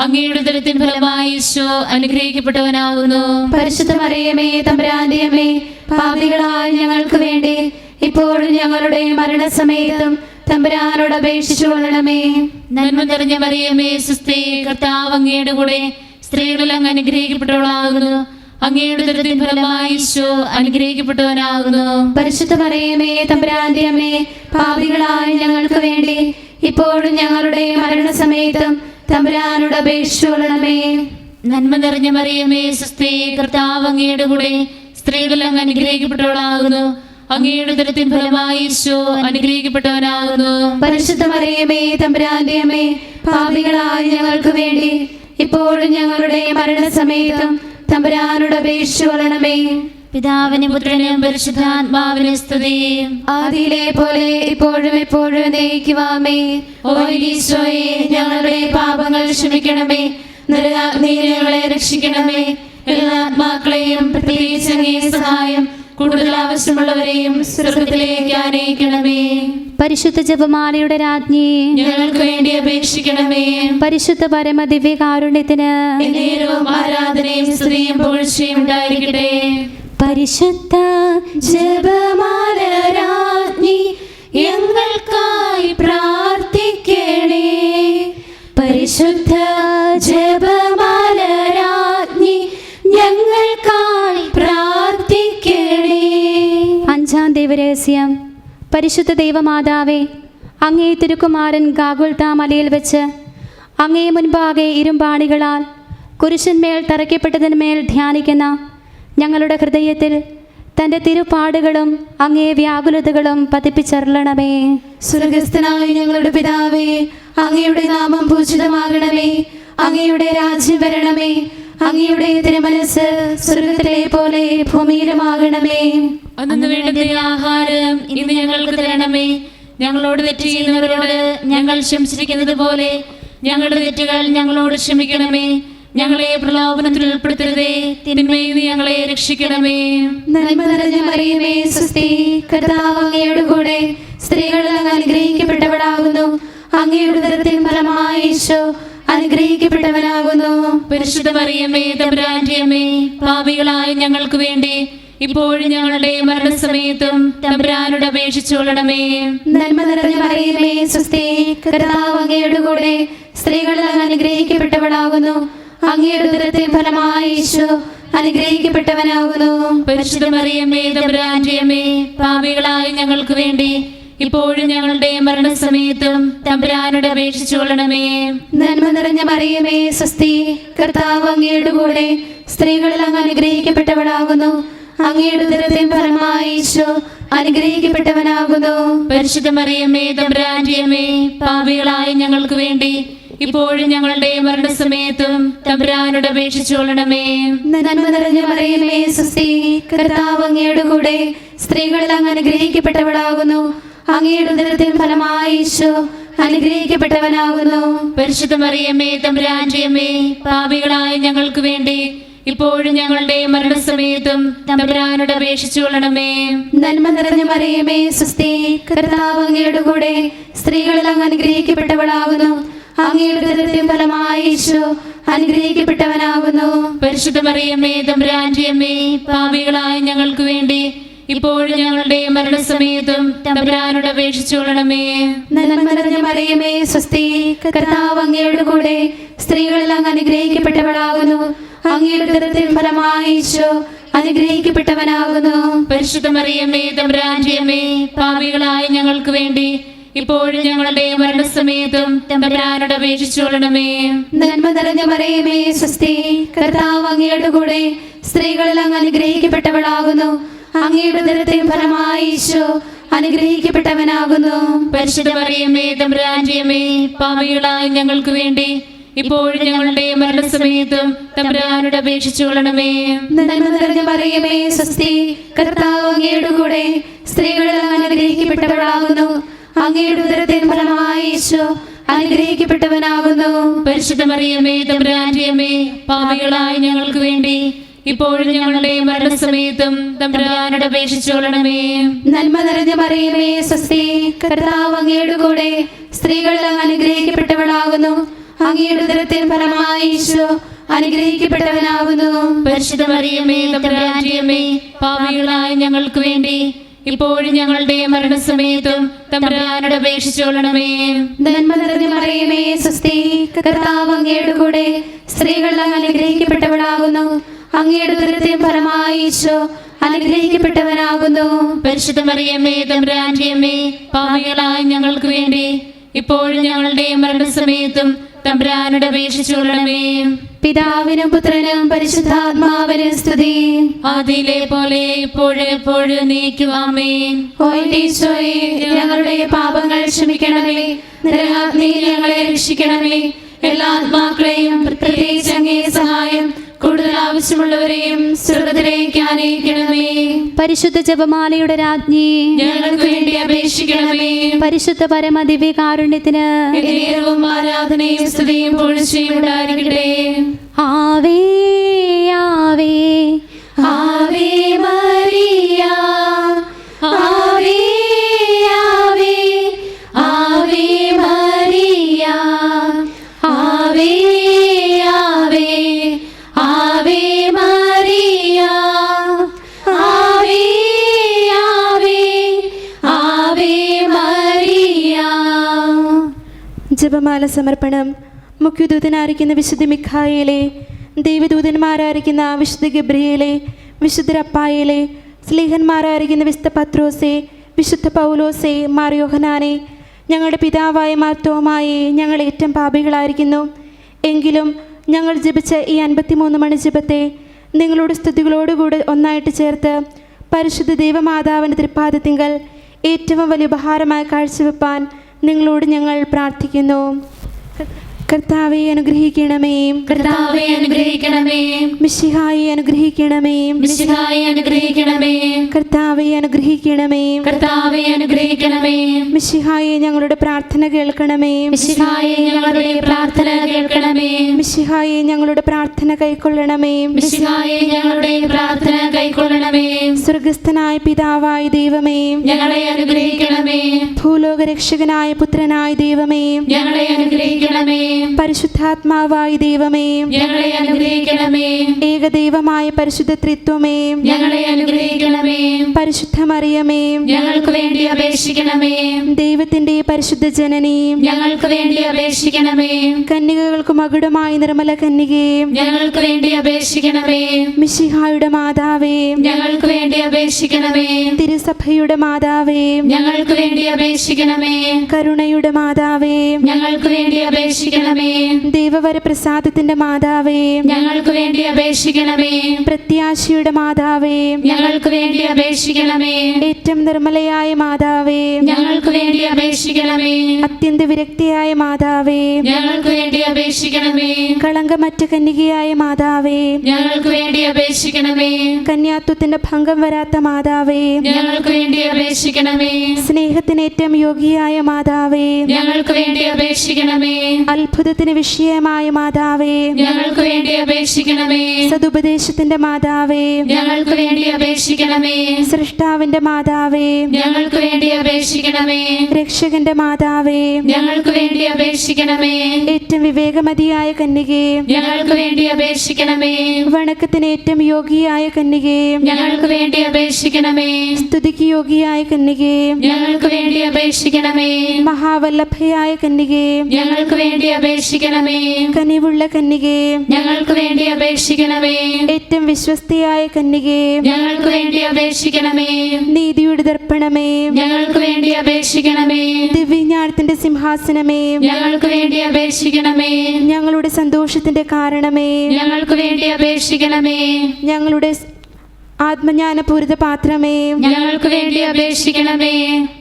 അങ്ങയുടെ ഉദരത്തിൻ ഫലമായി ഈശോ അനുഗ്രഹിക്കപ്പെട്ടവനാകുന്നു. പരിശുദ്ധ മറിയമേ തമ്പുരാന്റെ അമ്മേ, പാപികളായ ഞങ്ങൾക്ക് വേണ്ടി ഇപ്പോഴും ഞങ്ങളുടെ മരണസമയത്തും തമ്പുരാനോട് അപേക്ഷിച്ചുകൊള്ളണമേ. നന്മ നിറഞ്ഞ മറിയമേ സുസ്ഥി, കർത്താവ് അങ്ങയുടെ കൂടെ സ്ത്രീകളിൽ അങ്ങ് അനുഗ്രഹിക്കപ്പെട്ടവളാകുന്നു. അങ്ങയുടെ ഉദരത്തിൻ ഫലമായി ഈശോ അനുഗ്രഹിക്കപ്പെട്ടവനാകുന്നു. പരിശുദ്ധ മറിയമേ തമ്പുരാന്റെ അമ്മേ, പാപികളായ ഞങ്ങൾക്ക് വേണ്ടി ഇപ്പോഴും ഞങ്ങളുടെ മരണസമയത്തും തമ്പുരാനോട് അപേക്ഷിച്ചുകൊള്ളണമേ. നന്മ നിറഞ്ഞ മറിയമേ സുസ്ഥി, കർത്താവ് അങ്ങയുടെ കൂടെ സ്ത്രീകളിൽ അങ്ങ് അനുഗ്രഹിക്കപ്പെട്ടവളാകുന്നു. അങ്ങയുടെ ഉദരത്തിൻ ഫലമായി ഈശോ അനുഗ്രഹിക്കപ്പെട്ടവനാകുന്നു. പരിശുദ്ധ മറിയമേ തമ്പുരാന്റെ അമ്മേ, പാപികളായ ഞങ്ങൾക്ക് വേണ്ടി ഇപ്പോഴും ഞങ്ങളുടെ മരണസമയത്തും തമ്പുരാനോട് അപേക്ഷിച്ചുകൊള്ളണമേ. പിതാവിനും പുത്രനും പരിശുദ്ധാത്മാവിനും സ്തുതി. ആദിയിലെ പോലെ ഇപ്പോഴും എപ്പോഴും എന്നേക്കുമാമേ. ഓ ഈശോയെ, ഞങ്ങളുടെ പാപങ്ങൾ ക്ഷമിക്കണമേ. നരകാഗ്നിയിൽ ഞങ്ങളെ രക്ഷിക്കണമേ. എല്ലാ ആത്മാക്കളെയും പ്രത്യേകിച്ച് അങ്ങേ സഹായം കൂടുതൽ ആവശ്യമുള്ളവരെയും സ്വർഗ്ഗത്തിലേക്ക് ആനയിക്കണമേ. പരിശുദ്ധ ജപമാലയുടെ രാജ്ഞി, ഞങ്ങൾക്ക് വേണ്ടി അപേക്ഷിക്കണമേ. പരിശുദ്ധ പരമദിവ്യകാരുണ്യത്തിന് എന്നേരവും ആരാധനയും സ്തുതിയും പുകഴ്ചയും ഉണ്ടായിരിക്കട്ടെ. പരിശുദ്ധ ജപമാല രാജ്ഞി ഞങ്ങൾക്കായി പ്രാർത്ഥിക്കണേ. പരിശുദ്ധ ജപമാല രാജ്ഞി ഞങ്ങൾക്കായി പ്രാർത്ഥിക്കണേ. അഞ്ചാം ദൈവരഹസ്യം. പരിശുദ്ധ ദൈവമാതാവേ, അങ്ങേ തിരുക്കുമാരൻ ഗാഗുൽത്താ മലയിൽ വെച്ച് അങ്ങേ മുൻപാകെ ഇരുമ്പാണികളാൽ കുരിശന്മേൽ തറയ്ക്കപ്പെട്ടതിന്മേൽ ധ്യാനിക്കുന്ന ഞങ്ങളുടെ ഹൃദയത്തിൽ തൻ്റെ തിരുപ്പാടുകളും അങ്ങേ വ്യാകുലതകളും പതിപ്പിച്ചരുളണമേ. സ്വർഗസ്ഥനായ ഞങ്ങളുടെ പിതാവേ, അങ്ങയുടെ നാമം പൂജിതമാകണമേ. അങ്ങയുടെ രാജ്യം വരണമേ. അങ്ങയുടെ തിരുമനസ് സ്വർഗത്തിലെ പോലെ ഭൂമിയിലുമാകണമേ. അന്നു വേണ്ട ആഹാരം ഇന്ന് ഞങ്ങൾക്ക് തരണമേ. ഞങ്ങളോട് തെറ്റ് ചെയ്യുന്നവരോട് ഞങ്ങൾ ക്ഷമിച്ചിരിക്കുന്നത് പോലെ ഞങ്ങളുടെ തെറ്റുകൾ ഞങ്ങളോട് ക്ഷമിക്കണമേ. ഞങ്ങളെ പ്രലോഭനത്തിൽ ഉൾപ്പെടുത്തരുതേ, തിന്മയിൽ നിന്ന് ഞങ്ങളെ രക്ഷിക്കണമേ. നന്മ നിറഞ്ഞ മറിയമേ സുസ്ഥി, കർത്താവ് അങ്ങയുടെ കൂടെ സ്ത്രീകളിൽ അങ്ങ് അനുഗ്രഹിക്കപ്പെട്ടവളാകുന്നു. അങ്ങയുടെ ഉദരത്തിൻ ഫലമായി ഈശോ അനുഗ്രഹിക്കപ്പെട്ടവനാകുന്നു. പരിശുദ്ധ മറിയമേ തമ്പുരാന്റെ അമ്മേ, പാപികളായ ഞങ്ങൾക്ക് വേണ്ടി ഇപ്പോഴും ഞങ്ങളുടെ മരണസമയത്തും തമ്പുരാനോട് അപേക്ഷിച്ചുകൊള്ളണമേ. നന്മ നിറഞ്ഞ മറിയമേ സുസ്ഥി, കർത്താവ് അങ്ങയുടെ കൂടെ സ്ത്രീകളിൽ അങ്ങ് അനുഗ്രഹിക്കപ്പെട്ടവളാകുന്നു. അങ്ങയുടെ ഉദരത്തിൻ ഫലമായി ഈശോ അനുഗ്രഹിക്കപ്പെട്ടവനാകുന്നു. പരിശുദ്ധ മറിയമേ തമ്പുരാന്റെ അമ്മേ, പാപികളായ ഞങ്ങൾക്ക് വേണ്ടി ഇപ്പോഴും ഞങ്ങളുടെ മരണസമയത്തും തമ്പുരാനോട് അപേക്ഷിച്ചുകൊള്ളണമേ. നന്മ നിറഞ്ഞ മറിയമേ സുസ്ഥി, കർത്താവ് അങ്ങയുടെ കൂടെ സ്ത്രീകളിൽ അങ്ങ് അനുഗ്രഹിക്കപ്പെട്ടവളാകുന്നു. അങ്ങയുടെ ഉദരത്തിൻ ഫലമായി ഈശോ അനുഗ്രഹിക്കപ്പെട്ടവനാകുന്നു. പരിശുദ്ധ മറിയമേ തമ്പുരാന്റെ അമ്മേ, പാപികളായ ഞങ്ങൾക്ക് വേണ്ടി ഇപ്പോഴും ഞങ്ങളുടെ മരണസമയത്തും തമ്പുരാനോട് അപേക്ഷിച്ചുകൊള്ളണമേ. നന്മ നിറഞ്ഞ മറിയമേ സുസ്ഥി, കർത്താവ് അങ്ങയുടെ കൂടെ സ്ത്രീകളിൽ അങ്ങ് അനുഗ്രഹിക്കപ്പെട്ടവളാകുന്നു. അങ്ങയുടെ ഉദരത്തിൻ ഫലമായി ഈശോ അനുഗ്രഹിക്കപ്പെട്ടവനാകുന്നു. പരിശുദ്ധ മറിയമേ തമ്പുരാന്റെ അമ്മേ, പാപികളായ ഞങ്ങൾക്ക് വേണ്ടി ഇപ്പോഴും ഞങ്ങളുടെ മരണസമയത്തും തമ്പുരാനോട് അപേക്ഷിച്ചുകൊള്ളണമേ. നന്മ നിറഞ്ഞ മറിയമേ സുസ്ഥി, കർത്താവ് അങ്ങയുടെ കൂടെ സ്ത്രീകളിൽ അങ്ങ് അനുഗ്രഹിക്കപ്പെട്ടവളാകുന്നു. അങ്ങയുടെ ഉദരത്തിൻ ഫലമായി ഈശോ അനുഗ്രഹിക്കപ്പെട്ടവനാകുന്നു. പരിശുദ്ധ മറിയമേ തമ്പുരാന്റെ അമ്മേ, പാപികളായ ഞങ്ങൾക്ക് വേണ്ടി ഇപ്പോഴും ഞങ്ങളുടെ മരണസമയത്തും തമ്പുരാനോട് അപേക്ഷിച്ചുകൊള്ളണമേ. നന്മ നിറഞ്ഞ മറിയമേ സുസ്ഥി, കർത്താവ് അങ്ങയുടെ കൂടെ സ്ത്രീകളിൽ അങ്ങ് അനുഗ്രഹിക്കപ്പെട്ടവളാകുന്നു. അങ്ങയുടെ ഉദരത്തിൻ ഫലമായി ഈശോ അനുഗ്രഹിക്കപ്പെട്ടവനാകുന്നു. പരിശുദ്ധ മറിയമേ തമ്പുരാന്റെ അമ്മേ, പാപികളായ ഞങ്ങൾക്ക് വേണ്ടി ഇപ്പോഴും ഞങ്ങളുടെ മരണസമയത്തും തമ്പുരാനോട് അപേക്ഷിച്ചുകൊള്ളണമേ. നന്മ നിറഞ്ഞ മറിയമേ സുസ്ഥി, കർത്താവ് അങ്ങയുടെ കൂടെ സ്ത്രീകളിൽ അങ്ങ് അനുഗ്രഹിക്കപ്പെട്ടവളാകുന്നു. അങ്ങയുടെ ഉദരത്തിൻ ഫലമായി ഈശോ അനുഗ്രഹിക്കപ്പെട്ടവനാകുന്നു. പരിശുദ്ധ മറിയമേ തമ്പുരാന്റെ അമ്മേ, പാപികളായ ഞങ്ങൾക്ക് വേണ്ടി ഇപ്പോഴും ഞങ്ങളുടെ മരണസമയത്തും തമ്പുരാനോട് അപേക്ഷിച്ചുകൊള്ളണമേ. നന്മ നിറഞ്ഞ മറിയമേ സുസ്ഥി, കർത്താവ് അങ്ങയുടെ കൂടെ സ്ത്രീകളിൽ അങ്ങ് അനുഗ്രഹിക്കപ്പെട്ടവളാകുന്നു. അങ്ങയുടെ ഉദരത്തിൻ ഫലമായി ഈശോ അനുഗ്രഹിക്കപ്പെട്ടവനാകുന്നു. പരിശുദ്ധ മറിയമേ തമ്പുരാന്റെ അമ്മേ, പാപികളായ ഞങ്ങൾക്ക് വേണ്ടി ഇപ്പോഴും ഞങ്ങളുടെ മരണസമയത്തും തമ്പുരാനോട് അപേക്ഷിച്ചുകൊള്ളണമേ. നന്മ നിറഞ്ഞ മറിയമേ സ്വസ്തി, കർത്താവ് അങ്ങയുടെ കൂടെ സ്ത്രീകളിൽ അങ്ങ് അനുഗ്രഹിക്കപ്പെട്ടവളാകുന്നു. അങ്ങയുടെ ഉദരത്തിൻ ഫലമായി ഈശോ അനുഗ്രഹിക്കപ്പെട്ടവനാകുന്നു. പരിശുദ്ധ മറിയമേ തമ്പുരാന്റെ അമ്മേ, പാപികളായ ഞങ്ങൾക്ക് വേണ്ടി ഇപ്പോഴും ഞങ്ങളുടെ മരണസമയത്തും തമ്പുരാനോട് അപേക്ഷിച്ചുകൊള്ളണമേ. നന്മ നിറഞ്ഞ മറിയമേ സ്വസ്തി, കർത്താവ് അങ്ങയുടെ കൂടെ സ്ത്രീകളിൽ അങ്ങ് അനുഗ്രഹിക്കപ്പെട്ടവളാകുന്നു. അങ്ങയുടെ ഉദരത്തിൻ ഫലമായി ഈശോ അനുഗ്രഹിക്കപ്പെട്ടവനാകുന്നു. പരിശുദ്ധ മറിയമേ തമ്പുരാന്റെ അമ്മേ, പാപികളായ ഞങ്ങൾക്ക് വേണ്ടി ഇപ്പോഴും ഞങ്ങളുടെ മരണസമയത്തും തമ്പുരാനോട് അപേക്ഷിച്ചുകൊള്ളണമേ. പിതാവിനും പുത്രനും പരിശുദ്ധാത്മാവിനും സ്തുതി. ആദിയിലെ പോലെ ഇപ്പോഴും എപ്പോഴും നീക്കും. ആമേൻ. ഓ എൻ്റെ ഈശോയെ, ഞങ്ങളുടെ പാപങ്ങൾ ക്ഷമിക്കണമേ. നരകാഗ്നിയിൽ ഞങ്ങളെ രക്ഷിക്കണമേ. എല്ലാ ആത്മാക്കളെയും പ്രത്യേകിച്ച് അങ്ങേ സഹായം കൂടുതൽ ആവശ്യമുള്ളവരെയും സ്വർഗ്ഗത്തിലേക്ക് ആനയിക്കണമേ. പരിശുദ്ധ ജപമാലയുടെ രാജ്ഞി, ഞങ്ങൾക്ക് വേണ്ടി അപേക്ഷിക്കണമേ. പരിശുദ്ധ പരമ ദിവ്യകാരുണ്യത്തിന് നേരവും ആരാധനയും സ്തുതിയും പുകഴ്ചയും ഉണ്ടായിരിക്കട്ടെ. ആവേ ആവേ ആവേ മരിയ, ആവേ ആവേ ആവേ മരിയ, ആവേ ആവേ ആവേ മരിയ, ആവേ ആവേ ആവേ മരിയ. ജപമാല സമർപ്പണം. മുഖ്യദൂതനായിരിക്കുന്ന വിശുദ്ധ മിഖായേലെ, ദൈവദൂതന്മാരായിരിക്കുന്ന വിശുദ്ധ ഗബ്രിയേലെ, വിശുദ്ധ റപ്പായേലെ, സ്ലീഹന്മാരായിരിക്കുന്ന വിശുദ്ധ പത്രോസെ, വിശുദ്ധ പൗലോസെ, മാർ യോഹനാനെ, ഞങ്ങളുടെ പിതാവായ മാർത്തോമായെ, ഞങ്ങൾ ഏറ്റവും പാപികളായിരിക്കുന്നു. എങ്കിലും ഞങ്ങൾ ജപിച്ച ഈ 53 മണി ജപത്തെ നിങ്ങളുടെ സ്തുതികളോടുകൂടി ഒന്നായിട്ട് ചേർത്ത് പരിശുദ്ധ ദൈവമാതാവിൻ്റെ തൃപ്പാദത്തിങ്കൽ ഏറ്റവും വലിയ ഉപഹാരമായി കാഴ്ചവെപ്പാൻ നിങ്ങളോട് ഞങ്ങൾ പ്രാർത്ഥിക്കുന്നു. കർത്താവെ അനുഗ്രഹിക്കണമേ. കർത്താവെ അനുഗ്രഹിക്കണമേ. മിശിഹായെ അനുഗ്രഹിക്കണമേ. മിശിഹായെ അനുഗ്രഹിക്കണമേ. കർത്താവെ അനുഗ്രഹിക്കണമേ. കർത്താവെ അനുഗ്രഹിക്കണമേ. മിശിഹായെ ഞങ്ങളുടെ പ്രാർത്ഥന കേൾക്കണമേ. മിശിഹായെ ഞങ്ങളുടെ പ്രാർത്ഥന കേൾക്കണമേ. മിശിഹായെ ഞങ്ങളുടെ പ്രാർത്ഥന കൈക്കൊള്ളണമേ. മിശിഹായെ ഞങ്ങളുടെ പ്രാർത്ഥന കൈക്കൊള്ളണമേ. സ്വർഗസ്ഥനായ പിതാവായ ദൈവമേ, ഞങ്ങളെ അനുഗ്രഹിക്കണമേ. ഭൂലോക രക്ഷകനായ പുത്രനായ ദൈവമേ, ഞങ്ങളെ അനുഗ്രഹിക്കണമേ. പരിശുദ്ധാത്മാവായ ദൈവമേ, ഞങ്ങളെ അനുഗ്രഹിക്കണമേ. ഏകദൈവമായ പരിശുദ്ധ ത്രിത്വമേ, ഞങ്ങളെ അനുഗ്രഹിക്കണമേ. പരിശുദ്ധ മറിയമേ, ഞങ്ങൾക്ക് വേണ്ടി അപേക്ഷിക്കണമേ. ദൈവത്തിന്റെ പരിശുദ്ധ ജനനി, ഞങ്ങൾക്ക് വേണ്ടി അപേക്ഷിക്കണമേ. കന്യകകൾക്ക് മകുടമായ നിർമ്മല കന്യകേ, ഞങ്ങൾക്ക് വേണ്ടി അപേക്ഷിക്കണമേ. മിശിഹായുടെ മാതാവേ, ഞങ്ങൾക്ക് വേണ്ടി അപേക്ഷിക്കണമേ. തിരുസഭയുടെ മാതാവേ, ഞങ്ങൾക്ക് വേണ്ടി അപേക്ഷിക്കണമേ. കരുണയുടെ മാതാവേ, ഞങ്ങൾക്ക് വേണ്ടി അപേക്ഷിക്കണമേ. ദൈവവരപ്രസാദത്തിന്റെ മാതാവേ, ഞങ്ങൾക്ക് വേണ്ടി അപേക്ഷിക്കണമേ. പ്രത്യാശയുടെ മാതാവേ, ഞങ്ങൾക്ക് വേണ്ടി അപേക്ഷിക്കണമേ. ഏറ്റവും നിർമ്മലയായ മാതാവേ, ഞങ്ങൾക്ക് വേണ്ടി അപേക്ഷിക്കണമേ. അത്യന്ത വിരക്തിയായ മാതാവേ, ഞങ്ങൾക്ക് വേണ്ടി അപേക്ഷിക്കണമേ. കളങ്കമറ്റ കന്യകയായ മാതാവേ, ഞങ്ങൾക്ക് വേണ്ടി അപേക്ഷിക്കണമേ. കന്യാത്വത്തിന്റെ ഭംഗം വരാത്ത മാതാവേ, ഞങ്ങൾക്ക് വേണ്ടി അപേക്ഷിക്കണമേ. സ്നേഹത്തിന് ഏറ്റവും യോഗ്യയായ മാതാവേ, ഞങ്ങൾക്ക് വേണ്ടി അപേക്ഷിക്കണമേ. അത്ഭുതത്തിന് വിഷയമായ മാതാവേ, ഞങ്ങൾക്ക് വേണ്ടി അപേക്ഷിക്കണമേ. സതുപദേശത്തിന്റെ മാതാവേ, ഞങ്ങൾക്ക് വേണ്ടി അപേക്ഷിക്കണമേ. സൃഷ്ടാവിന്റെ മാതാവേ, ഞങ്ങൾക്ക് വേണ്ടി അപേക്ഷിക്കണമേ. രക്ഷകന്റെ മാതാവേ, ഞങ്ങൾക്ക് വേണ്ടി അപേക്ഷിക്കണമേ. ഏറ്റവും വിവേകമതിയായ കന്യകേ, ഞങ്ങൾക്ക് വേണ്ടി അപേക്ഷിക്കണമേ. വണക്കത്തിന് ഏറ്റവും യോഗ്യയായ കന്യകേ, ഞങ്ങൾക്ക് വേണ്ടി അപേക്ഷിക്കണമേ. സ്തുതിക്ക് യോഗ്യയായ കന്യകേ, ഞങ്ങൾക്ക് വേണ്ടി അപേക്ഷിക്കണമേ. മഹാവല്ലഭയായ കന്യകേ, ഞങ്ങൾക്ക് വേണ്ടി അപേക്ഷിക്കണമേ. കനിവുള്ള കന്യകേ, ഞങ്ങൾക്ക് വേണ്ടി അപേക്ഷിക്കണമേ. ഏറ്റവും വിശ്വസ്തയായ കന്യകേ, ഞങ്ങൾക്ക് വേണ്ടി അപേക്ഷിക്കണമേ. നീതിയുടെ ദർപ്പണമേ, ഞങ്ങൾക്ക് വേണ്ടി അപേക്ഷിക്കണമേ. ദിവ്യജ്ഞാനത്തിന്റെ സിംഹാസനമേ, ഞങ്ങൾക്ക് വേണ്ടി അപേക്ഷിക്കണമേ. ഞങ്ങളുടെ സന്തോഷത്തിന്റെ കാരണമേ, ഞങ്ങൾക്ക് വേണ്ടി അപേക്ഷിക്കണമേ. ഞങ്ങളുടെ ആത്മജ്ഞാനപൂരിത പാത്രമേ, ഞങ്ങൾക്ക് വേണ്ടി അപേക്ഷിക്കണമേ.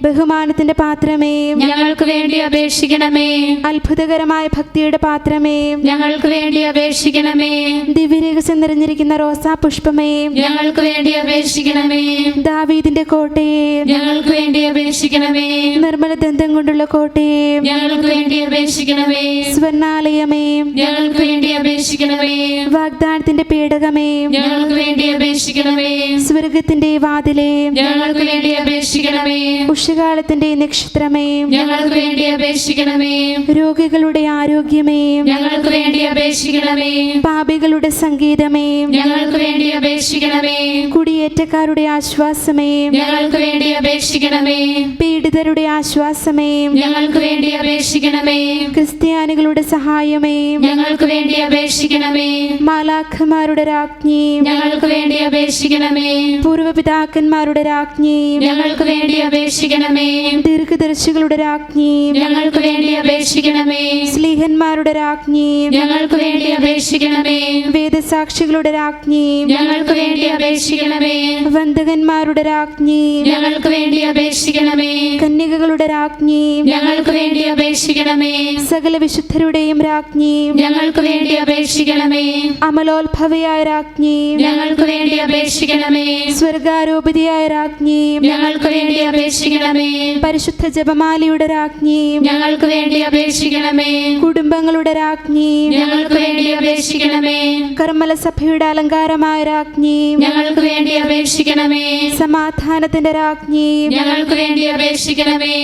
ബഹുമാനത്തിന്റെ പാത്രമേ, ഞങ്ങൾക്ക് വേണ്ടി അപേക്ഷിക്കണമേ. അത്ഭുതകരമായ ഭക്തിയുടെ പാത്രമേ, ഞങ്ങൾക്ക് വേണ്ടി അപേക്ഷിക്കണമേ. ദിവ്യരഹസ്യം നിറഞ്ഞിരിക്കുന്ന റോസാ പുഷ്പമേ, ഞങ്ങൾക്ക് വേണ്ടി അപേക്ഷിക്കണമേ. ദാവീദിന്റെ കോട്ടയെ, ഞങ്ങൾക്ക് വേണ്ടി അപേക്ഷിക്കണമേ. നിർമ്മല ദന്തം കൊണ്ടുള്ള കോട്ടയെ, ഞങ്ങൾക്ക് വേണ്ടി അപേക്ഷിക്കണമേ. സ്വർണാലയമേ, ഞങ്ങൾക്ക് വേണ്ടി അപേക്ഷിക്കണമേ. വാഗ്ദാനത്തിന്റെ പേടകമേ, ഞങ്ങൾക്ക് വേണ്ടി അപേക്ഷിക്കണമേ. സ്വർഗത്തിന്റെ വാതിലേ, ഞങ്ങൾക്ക് വേണ്ടി അപേക്ഷിക്കണമേ. ഉഷകാലത്തിന്റെ നക്ഷത്രമേ, ഞങ്ങൾക്ക് വേണ്ടി അപേക്ഷിക്കണമേ. രോഗികളുടെ ആരോഗ്യമേ, ഞങ്ങൾക്ക് വേണ്ടി അപേക്ഷിക്കണമേ. പാപികളുടെ സംഗീതമേ, ഞങ്ങൾക്ക് വേണ്ടി അപേക്ഷിക്കണമേ. കുടിയേറ്റക്കാരുടെ ആശ്വാസമേ, ഞങ്ങൾക്ക് വേണ്ടി അപേക്ഷിക്കണമേ. പീഡിതരുടെ ആശ്വാസമേ, ഞങ്ങൾക്ക് വേണ്ടി അപേക്ഷിക്കണമേ. ക്രിസ്ത്യാനികളുടെ സഹായമേ, ഞങ്ങൾക്ക് വേണ്ടി അപേക്ഷിക്കണമേ. മാലാഖമാരുടെ രാജ്ഞി, ഞങ്ങൾക്ക് വേണ്ടി അപേക്ഷിക്കണമേ. പൂർവപിതാക്കന്മാരുടെ രാജ്ഞി, ഞങ്ങൾക്ക് വേണ്ടി അപേക്ഷിക്കണമേ. ദീർഘദർശികളുടെ രാജ്ഞി, ഞങ്ങൾക്ക് വേണ്ടി അപേക്ഷിക്കണമേ. സ്ലീഹന്മാരുടെ രാജ്ഞി, ഞങ്ങൾക്ക് വേണ്ടി അപേക്ഷിക്കണമേ. വേദസാക്ഷികളുടെ രാജ്ഞി, ഞങ്ങൾക്ക് വേണ്ടി അപേക്ഷിക്കണമേ. വന്ദകന്മാരുടെ രാജ്ഞി, ഞങ്ങൾക്ക് വേണ്ടി അപേക്ഷിക്കണമേ. കന്യകകളുടെ രാജ്ഞി, ഞങ്ങൾക്ക് വേണ്ടി അപേക്ഷിക്കണമേ. സകല വിശുദ്ധരുടെയും രാജ്ഞി, ഞങ്ങൾക്ക് വേണ്ടി അപേക്ഷിക്കണമേ. അമലോത്ഭവയായ രാജ്ഞി, ഞങ്ങൾക്ക് വേണ്ടി അപേക്ഷിക്കണമേ. സ്വർഗാരോപിതയായ രാജ്ഞി, ഞങ്ങൾക്ക് വേണ്ടി അപേക്ഷിക്കണമേ. പരിശുദ്ധ ജപമാലയുടെ രാജ്ഞി, ഞങ്ങൾക്ക് വേണ്ടി അപേക്ഷിക്കണമേ. കുടുംബങ്ങളുടെ രാജ്ഞി, ഞങ്ങൾക്ക് വേണ്ടി അപേക്ഷിക്കണമേ. കർമ്മല സഭയുടെ അലങ്കാരമായ രാജ്ഞി, ഞങ്ങൾക്ക് വേണ്ടി അപേക്ഷിക്കണമേ. സമാധാനത്തിന്റെ രാജ്ഞി, ഞങ്ങൾക്ക് വേണ്ടി അപേക്ഷിക്കണമേ.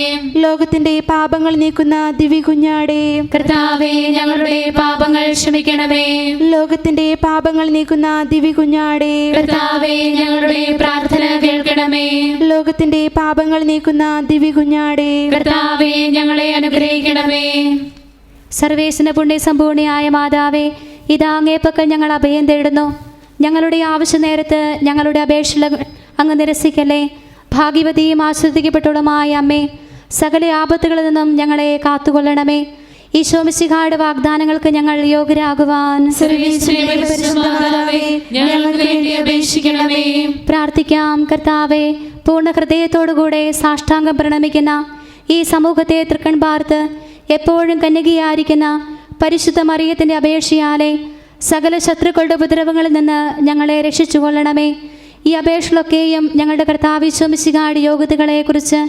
ലോകത്തിന്റെ പാപങ്ങൾ നീക്കുന്ന ദിവ്യ കുഞ്ഞാടേ, കർത്താവേ, ഞങ്ങളുടെ പാപങ്ങൾ ക്ഷമിക്കണമേ. ലോകത്തിന്റെ പാപങ്ങൾ നീക്കുന്ന ദിവ്യ കുഞ്ഞാടേ, കർത്താവേ, ഞങ്ങളുടെ പ്രാർത്ഥന കേൾക്കണമേ. ലോകത്തിന്റെ പാപങ്ങൾ നീക്കുന്ന ദിവ്യ കുഞ്ഞാടേ, കർത്താവേ, ഞങ്ങളെ അനുഗ്രഹിക്കണമേ. സർവേശ്വര പുണ്യസമ്പൂർണിയായ മാതാവേ, ഇതാ അങ്ങേപ്പക്കൽ ഞങ്ങൾ അഭയം തേടുന്നു. ഞങ്ങളുടെ ആവശ്യ നേരത്ത് ഞങ്ങളുടെ അപേക്ഷകൾ അങ്ങ് നിരസിക്കല്ലേ. ഭാഗ്യവതിയും ആശ്രദിക്കപ്പെട്ടവളുമായ അമ്മേ, സകല ആപത്തുകളിൽ നിന്നും ഞങ്ങളെ കാത്തുകൊള്ളണമേ. ഈശോ മിശിഹായുടെ വാഗ്ദാനങ്ങൾക്ക് ഞങ്ങൾ യോഗ്യരാകുവാൻ സർവ്വേശ്വരന്റെ പരിശുദ്ധ മാതാവേ, ഞങ്ങൾക്ക് വേണ്ടി അപേക്ഷിക്കണമേ. പ്രാർത്ഥിക്കാം. കർത്താവേ, പൂർണ്ണ ഹൃദയത്തോടുകൂടെ സാഷ്ടാംഗം പ്രണമിക്കുന്ന ഈ സമൂഹത്തെ തൃക്കൺ പാർത്ത് എപ്പോഴും കന്യകയായിരിക്കുന്ന പരിശുദ്ധ മറിയത്തിൻ്റെ അപേക്ഷയാലെ സകല ശത്രുക്കളുടെ ഉപദ്രവങ്ങളിൽ നിന്ന് ഞങ്ങളെ രക്ഷിച്ചുകൊള്ളണമേ. ഈ അപേക്ഷകളൊക്കെയും ഞങ്ങളുടെ കർത്താവ് ഈശോ മിശിഹായുടെ യോഗ്യതകളെക്കുറിച്ച്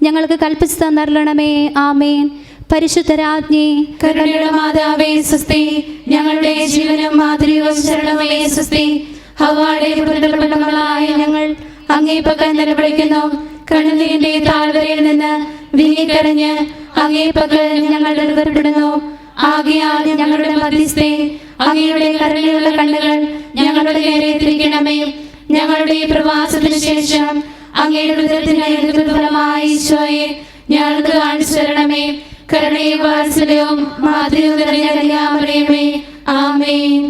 ഞങ്ങൾക്ക് കൽപ്പിച്ചു തന്നരുളണമേ. ആമേൻ. പരിശുദ്ധ രാജ്ഞി, കരുണയുടെ മാതാവേ സ്വസ്തി. ഞങ്ങളുടെ ജീവനും മാതൃകയും ശരണമേ സ്വസ്തി. ഹവ്വായുടെ പുത്രന്മാരായ ഞങ്ങൾ അങ്ങേ പക്കൽ നിലവിളിക്കുന്നു. കണ്ണുനീരിന്റെ താഴ്വരയിൽ നിന്ന് വിങ്ങിക്കരഞ്ഞ് അങ്ങേ പക്കൽ ഞങ്ങൾ നിർവ്വരപ്പെടുന്നു. ആകയാൽ ഞങ്ങളുടെ മധ്യസ്ഥേ, അങ്ങയുടെ കരുണയുള്ള കണ്ണുകൾ ഞങ്ങളുടെ നേരെ തിരിക്കണമേ. ഞങ്ങളുടെ പ്രവാസത്തിന് ശേഷം അങ്ങയുടെ ഹൃദയത്തിന്റെ ഫലമായി ഈശോയെ ഞങ്ങൾക്ക് കാണിച്ചു തരണമേ. കരുണയും വാത്സല്യവും മാതൃകയും നിറഞ്ഞ കന്യാമറിയമേ, ആമേൻ.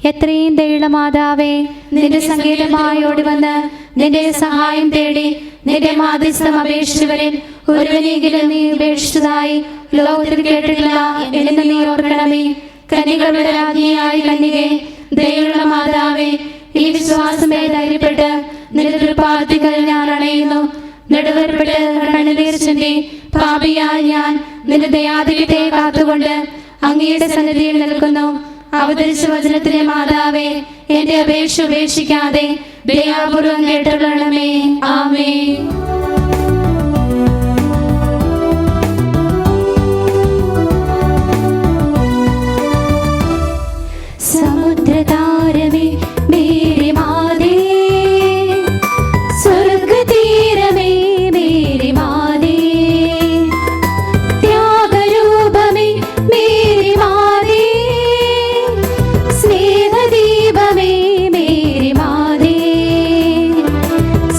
എത്രയും ദയുള്ള മാതാവേ, നിന്റെ സങ്കേതമായി ഓടി വന്ന് നിന്റെ സഹായം തേടി നിന്റെ മാധ്യസ്ഥം അപേക്ഷിച്ചവരിൽ ഒരുവനെങ്കിലും നീ ഉപേക്ഷിച്ചതായി ലോകത്തിൽ കേട്ടിട്ടില്ല എന്ന് നീ ഓർക്കണമേ. കന്യകളുടെ രാജ്ഞിയായ കന്യകേ, ദയുള്ള മാതാവേ, ഈ വിശ്വാസമേ ധൈര്യപ്പെട്ട് നിന്റെ തൃപ്പാദത്തിൽ ഞാൻ അണയുന്നു. നെടുവേർപ്പെട്ട് കണ്ണുനീർ ചിന്തി പാപിയായ ഞാൻ നിന്റെ ദയാധിക്യത്തെ കാത്തുകൊണ്ട് അങ്ങയുടെ സന്നിധിയിൽ നിൽക്കുന്നു. അവതരിച്ച വചനത്തിലെ മാതാവേ, എന്റെ അപേക്ഷ ഉപേക്ഷിക്കാതെ ദയാപൂർവം കേട്ടുകൊള്ളണമേ. ആമേൻ. സമുദ്രതാരമേ മേരി മാതേ, സ്വർഗതീരമേ മേരി മാതേ, ത്യാഗരൂപമേ മേരി മാതേ, സ്നേഹദീപമേ മേരി മാതേ,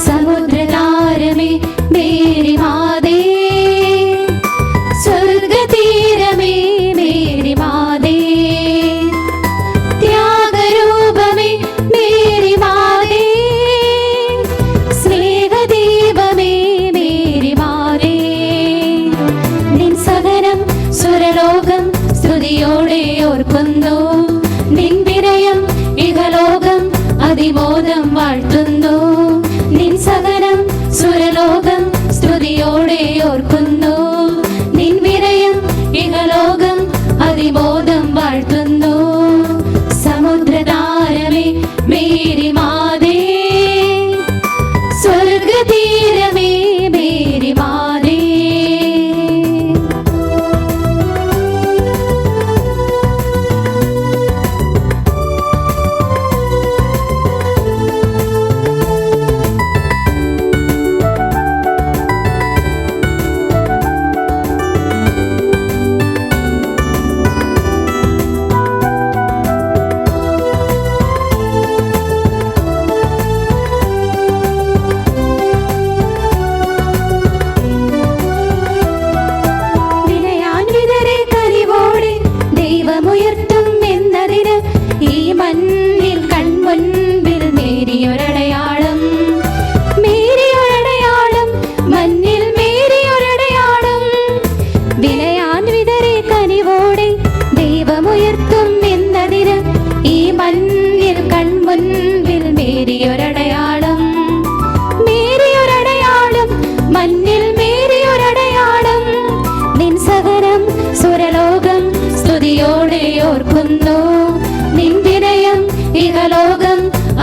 സമുദ്രതാരമേ മേരി മാതേ, സ്വർഗതീരമേ മേരി മാതേ, ത്യാഗരൂപമേ മേരി മാതേ, സ്നേഹദീപമേ മേരി മാതേ. നിൻ സഹനം സുരലോകം സ്തുതിയോടെ ഓർക്കുന്നു. നിൻ വിനയം ഇഹലോകം അതി അതിമോദം വാഴ്ത്തുന്നു. നിൻ സഹനം സുരലോകം സ്തുതിയോടെ ഓർക്കുന്നു. നിൻ വിനയം ഇഹലോകം അതിമോദം വാഴ്ത്തുന്നു. സമുദ്രതാരമേ മേരി മാതേ, സ്വർഗതീരമേ മേരി മാതേ.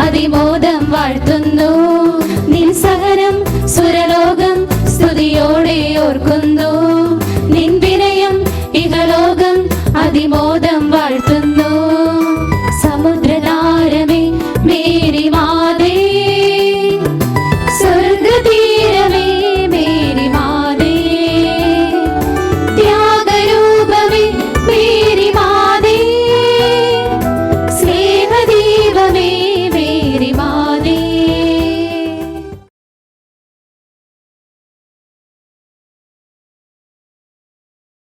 അതിമോദം വാഴ്ത്തുന്നു. നിൻ സഹനം സുരലോകം സ്തുതിയോടെ ഓർക്കുന്നു.